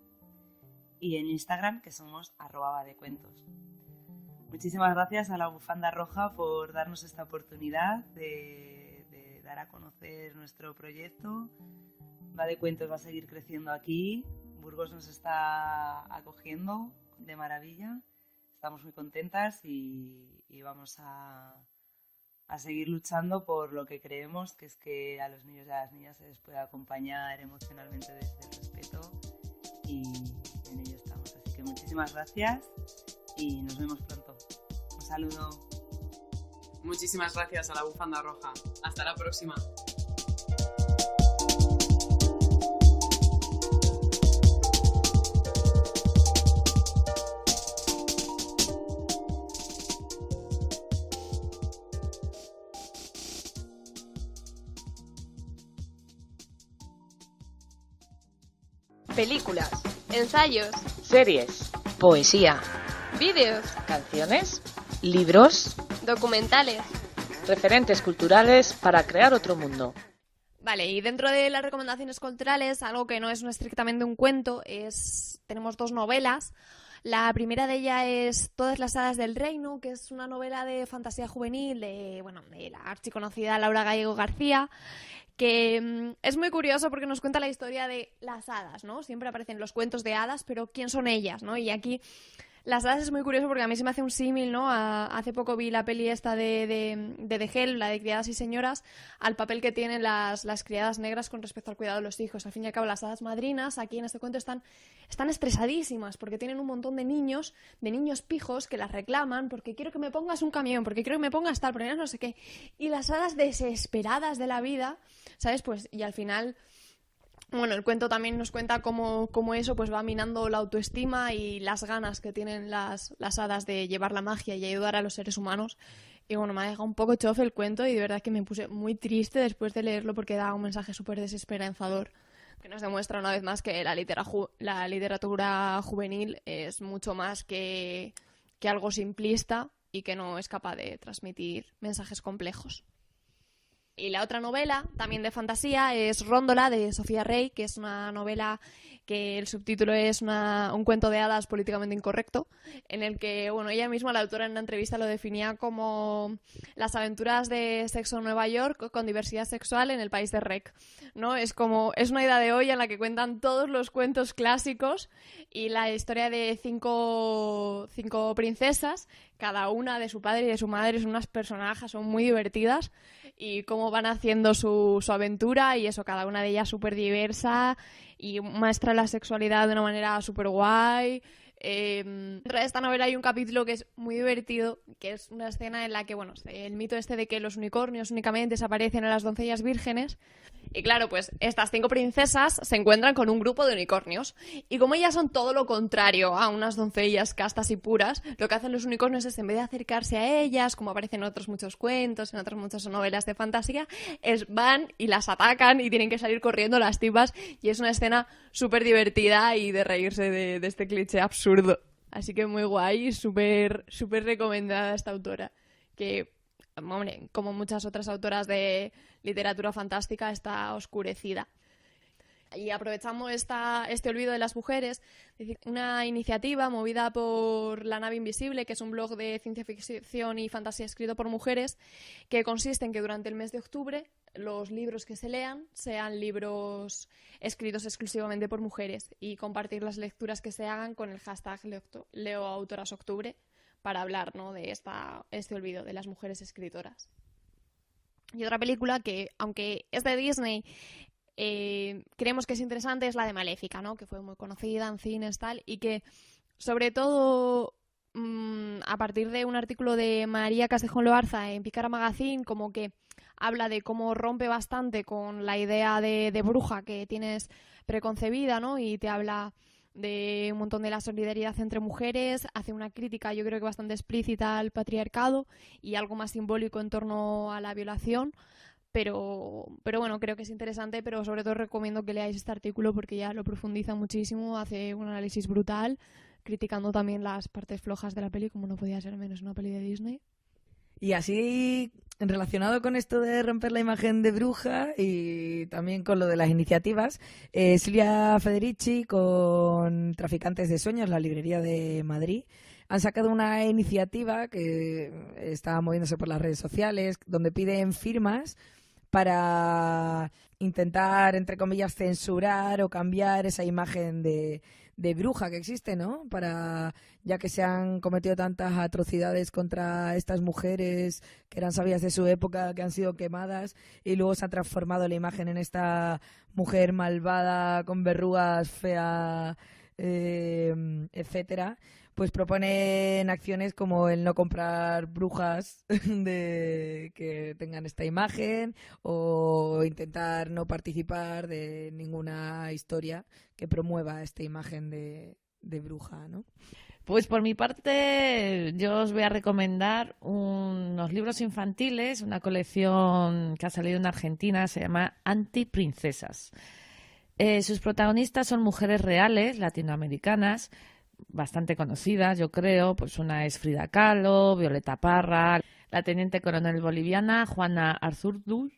Speaker 22: y en Instagram, que somos @vadecuentos. Muchísimas gracias a la Bufanda Roja por darnos esta oportunidad de dar a conocer nuestro proyecto. Vadecuentos va a seguir creciendo aquí. Burgos nos está acogiendo de maravilla, estamos muy contentas y vamos a seguir luchando por lo que creemos, que es que a los niños y a las niñas se les puede acompañar emocionalmente desde el respeto y en ello estamos. Así que muchísimas gracias y nos vemos pronto. Un saludo.
Speaker 21: Muchísimas gracias a la Bufanda Roja. Hasta la próxima.
Speaker 1: Películas,
Speaker 3: ensayos, series,
Speaker 1: poesía,
Speaker 3: vídeos,
Speaker 1: canciones, libros,
Speaker 3: documentales, referentes culturales para crear otro mundo.
Speaker 17: Vale, y dentro de las recomendaciones culturales, algo que no es estrictamente un cuento, tenemos dos novelas. La primera de ellas es Todas las hadas del reino, que es una novela de fantasía juvenil de la archiconocida Laura Gallego García, que es muy curioso porque nos cuenta la historia de las hadas, ¿no? Siempre aparecen los cuentos de hadas, pero ¿quién son ellas, no? Y aquí las hadas es muy curioso porque a mí se me hace un símil, ¿no? Hace poco vi la peli esta de The Help, la de Criadas y Señoras, al papel que tienen las criadas negras con respecto al cuidado de los hijos. Al fin y al cabo, las hadas madrinas aquí en este cuento están estresadísimas porque tienen un montón de niños pijos que las reclaman porque quiero que me pongas un camión, porque quiero que me pongas tal, porque no sé qué. Y las hadas desesperadas de la vida, ¿sabes? Pues, y al final... Bueno, el cuento también nos cuenta cómo eso pues va minando la autoestima y las ganas que tienen las hadas de llevar la magia y ayudar a los seres humanos. Y bueno, me ha dejado un poco chofe el cuento y de verdad que me puse muy triste después de leerlo porque da un mensaje súper desesperanzador que nos demuestra una vez más que la literatura juvenil es mucho más que algo simplista y que no es capaz de transmitir mensajes complejos. Y la otra novela, también de fantasía, es Róndola, de Sofía Rey, que es una novela que el subtítulo es un cuento de hadas políticamente incorrecto, en el que, bueno, ella misma, la autora, en una entrevista lo definía como las aventuras de sexo en Nueva York con diversidad sexual en el país de Rec, ¿no? Es una idea de olla en la que cuentan todos los cuentos clásicos y la historia de cinco princesas, cada una de su padre y de su madre, son unas personajes, son muy divertidas, y cómo van haciendo su aventura, y eso, cada una de ellas súper diversa y muestra la sexualidad de una manera súper guay. Dentro de esta novela hay un capítulo que es muy divertido, que es una escena en la que, bueno, el mito este de que los unicornios únicamente desaparecen a las doncellas vírgenes. Y claro, pues estas 5 princesas se encuentran con un grupo de unicornios. Y como ellas son todo lo contrario a unas doncellas castas y puras, lo que hacen los unicornios es, en vez de acercarse a ellas, como aparecen en otros muchos cuentos, en otras muchas novelas de fantasía, es van y las atacan y tienen que salir corriendo las tipas. Y es una escena súper divertida y de reírse de este cliché absurdo. Así que muy guay, súper recomendada esta autora, que, hombre, como muchas otras autoras de literatura fantástica, está oscurecida. Y aprovechando este olvido de las mujeres, una iniciativa movida por La Nave Invisible, que es un blog de ciencia ficción y fantasía escrito por mujeres, que consiste en que durante el mes de octubre los libros que se lean sean libros escritos exclusivamente por mujeres, y compartir las lecturas que se hagan con el hashtag LeoAutorasOctubre para hablar, ¿no?, de este olvido de las mujeres escritoras. Y otra película que, aunque es de Disney, creemos que es interesante, es la de Maléfica, ¿no?, que fue muy conocida en cines, tal, y que sobre todo a partir de un artículo de María Castejón Loarza en Picara Magazine, como que habla de cómo rompe bastante con la idea de bruja que tienes preconcebida, ¿no?, y te habla de un montón de la solidaridad entre mujeres, hace una crítica, yo creo que bastante explícita, al patriarcado y algo más simbólico en torno a la violación. Pero bueno, creo que es interesante, pero sobre todo recomiendo que leáis este artículo porque ya lo profundiza muchísimo, hace un análisis brutal, criticando también las partes flojas de la peli, como no podía ser menos una peli de Disney.
Speaker 4: Y así, relacionado con esto de romper la imagen de bruja y también con lo de las iniciativas, Silvia Federici con Traficantes de Sueños, la librería de Madrid, han sacado una iniciativa que está moviéndose por las redes sociales, donde piden firmas para intentar, entre comillas, censurar o cambiar esa imagen de bruja que existe, ¿no? Ya que se han cometido tantas atrocidades contra estas mujeres que eran sabias de su época, que han sido quemadas, y luego se ha transformado la imagen en esta mujer malvada, con verrugas, fea, etcétera. Pues proponen acciones como el no comprar brujas que tengan esta imagen, o intentar no participar de ninguna historia que promueva esta imagen de bruja, ¿no?
Speaker 3: Pues por mi parte yo os voy a recomendar unos libros infantiles, una colección que ha salido en Argentina, se llama Antiprincesas. Sus protagonistas son mujeres reales, latinoamericanas, bastante conocidas, yo creo. Pues una es Frida Kahlo, Violeta Parra, la teniente coronel boliviana Juana Arzurdú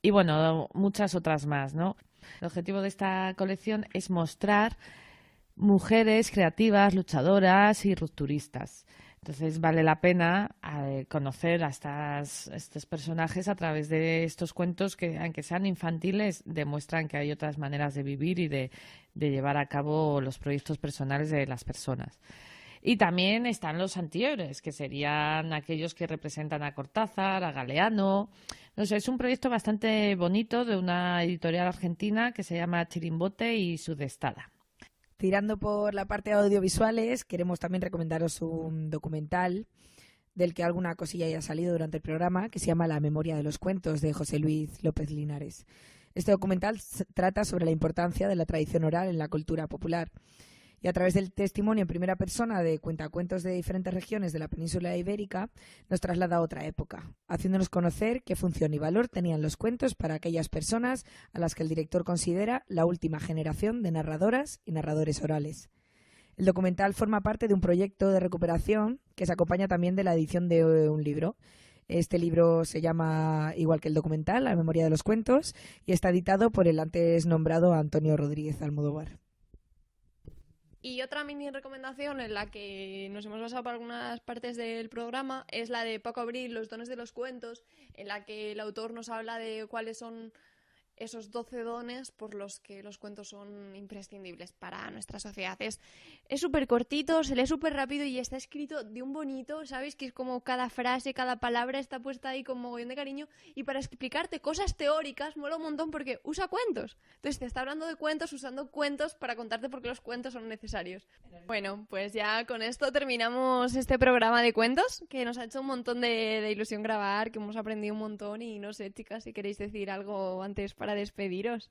Speaker 3: y bueno, muchas otras más, ¿no? El objetivo de esta colección es mostrar mujeres creativas, luchadoras y rupturistas. Entonces vale la pena conocer a estos personajes a través de estos cuentos que, aunque sean infantiles, demuestran que hay otras maneras de vivir y de llevar a cabo los proyectos personales de las personas. Y también están los antihéroes, que serían aquellos que representan a Cortázar, a Galeano. No sé, es un proyecto bastante bonito de una editorial argentina que se llama Chirimbote y Sudestada.
Speaker 4: Tirando por la parte de audiovisuales, queremos también recomendaros un documental del que alguna cosilla haya salido durante el programa, que se llama La memoria de los cuentos, de José Luis López Linares. Este documental trata sobre la importancia de la tradición oral en la cultura popular, y a través del testimonio en primera persona de cuentacuentos de diferentes regiones de la península ibérica nos traslada a otra época, haciéndonos conocer qué función y valor tenían los cuentos para aquellas personas a las que el director considera la última generación de narradoras y narradores orales. El documental forma parte de un proyecto de recuperación que se acompaña también de la edición de un libro. Este libro se llama, igual que el documental, La memoria de los cuentos, y está editado por el antes nombrado Antonio Rodríguez Almodóvar.
Speaker 17: Y otra mini recomendación en la que nos hemos basado para algunas partes del programa es la de Paco Abril, Los dones de los cuentos, en la que el autor nos habla de cuáles son esos 12 dones por los que los cuentos son imprescindibles para nuestra sociedad. Es súper cortito, se lee súper rápido y está escrito de un bonito, ¿sabes? Que es como cada frase, cada palabra está puesta ahí con mogollón de cariño, y para explicarte cosas teóricas mola un montón porque usa cuentos. Entonces te está hablando de cuentos usando cuentos para contarte por qué los cuentos son necesarios. Bueno, pues ya con esto terminamos este programa de cuentos, que nos ha hecho un montón de ilusión grabar, que hemos aprendido un montón, y no sé, chicas, si queréis decir algo antes para despediros.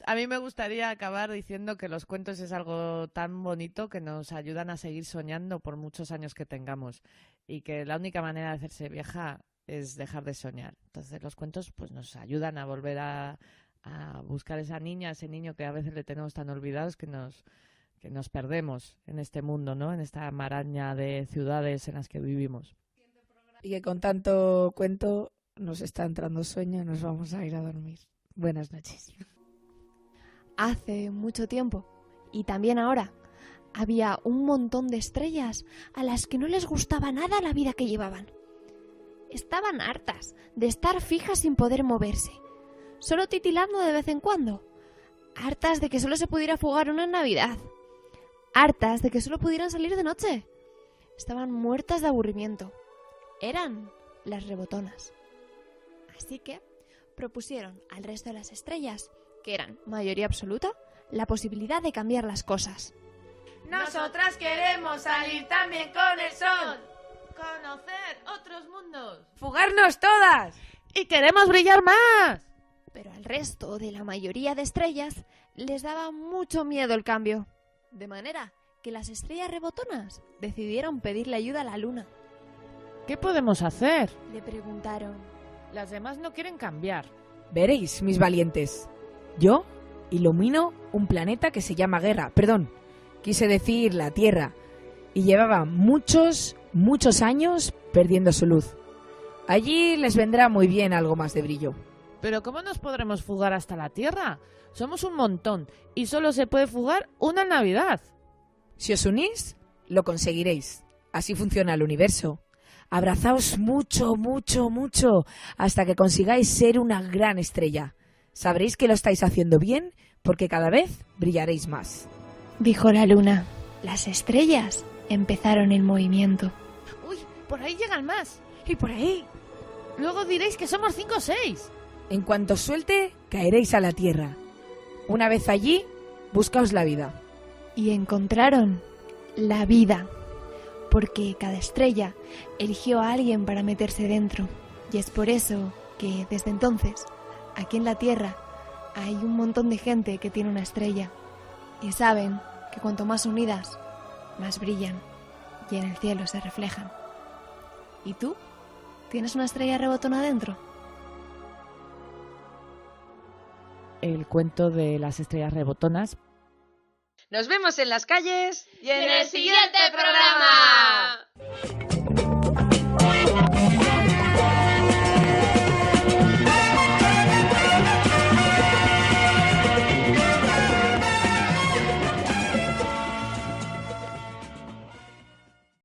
Speaker 3: A mí me gustaría acabar diciendo que los cuentos es algo tan bonito que nos ayudan a seguir soñando por muchos años que tengamos, y que la única manera de hacerse vieja es dejar de soñar. Entonces los cuentos pues nos ayudan a volver a buscar esa niña, ese niño que a veces le tenemos tan olvidados que nos perdemos en este mundo, ¿no? En esta maraña de ciudades en las que vivimos.
Speaker 4: Y que con tanto cuento nos está entrando sueño y nos vamos a ir a dormir. Buenas noches.
Speaker 2: Hace mucho tiempo, y también ahora, había un montón de estrellas a las que no les gustaba nada la vida que llevaban. Estaban hartas de estar fijas sin poder moverse, solo titilando de vez en cuando. Hartas de que solo se pudiera fugar una en Navidad. Hartas de que solo pudieran salir de noche. Estaban muertas de aburrimiento. Eran las rebotonas. Así que propusieron al resto de las estrellas, que eran mayoría absoluta, la posibilidad de cambiar las cosas.
Speaker 11: Nosotras queremos salir también con el sol, conocer otros mundos,
Speaker 3: ¡fugarnos todas! ¡Y queremos brillar más!
Speaker 2: Pero al resto de la mayoría de estrellas les daba mucho miedo el cambio. De manera que las estrellas rebotonas decidieron pedirle ayuda a la luna.
Speaker 3: ¿Qué podemos hacer?
Speaker 2: Le preguntaron.
Speaker 3: Las demás no quieren cambiar.
Speaker 4: Veréis, mis valientes. Yo ilumino un planeta que se llama Guerra. Perdón, quise decir la Tierra. Y llevaba muchos años perdiendo su luz. Allí les vendrá muy bien algo más de brillo.
Speaker 3: ¿Pero cómo nos podremos fugar hasta la Tierra? Somos un montón y solo se puede fugar una en Navidad.
Speaker 4: Si os unís, lo conseguiréis. Así funciona el universo. Abrazaos mucho, hasta que consigáis ser una gran estrella. Sabréis que lo estáis haciendo bien porque cada vez brillaréis más.
Speaker 2: Dijo la luna. Las estrellas empezaron el movimiento.
Speaker 3: ¡Uy! Por ahí llegan más.
Speaker 4: Y por ahí.
Speaker 3: Luego diréis que somos 5 o 6.
Speaker 4: En cuanto suelte, caeréis a la Tierra. Una vez allí, buscaos la vida.
Speaker 2: Y encontraron la vida. Porque cada estrella eligió a alguien para meterse dentro. Y es por eso que desde entonces, aquí en la Tierra, hay un montón de gente que tiene una estrella. Y saben que cuanto más unidas, más brillan y en el cielo se reflejan. ¿Y tú? ¿Tienes una estrella rebotona dentro?
Speaker 3: El cuento de las estrellas rebotonas.
Speaker 1: Nos vemos en las calles
Speaker 11: y en el siguiente programa.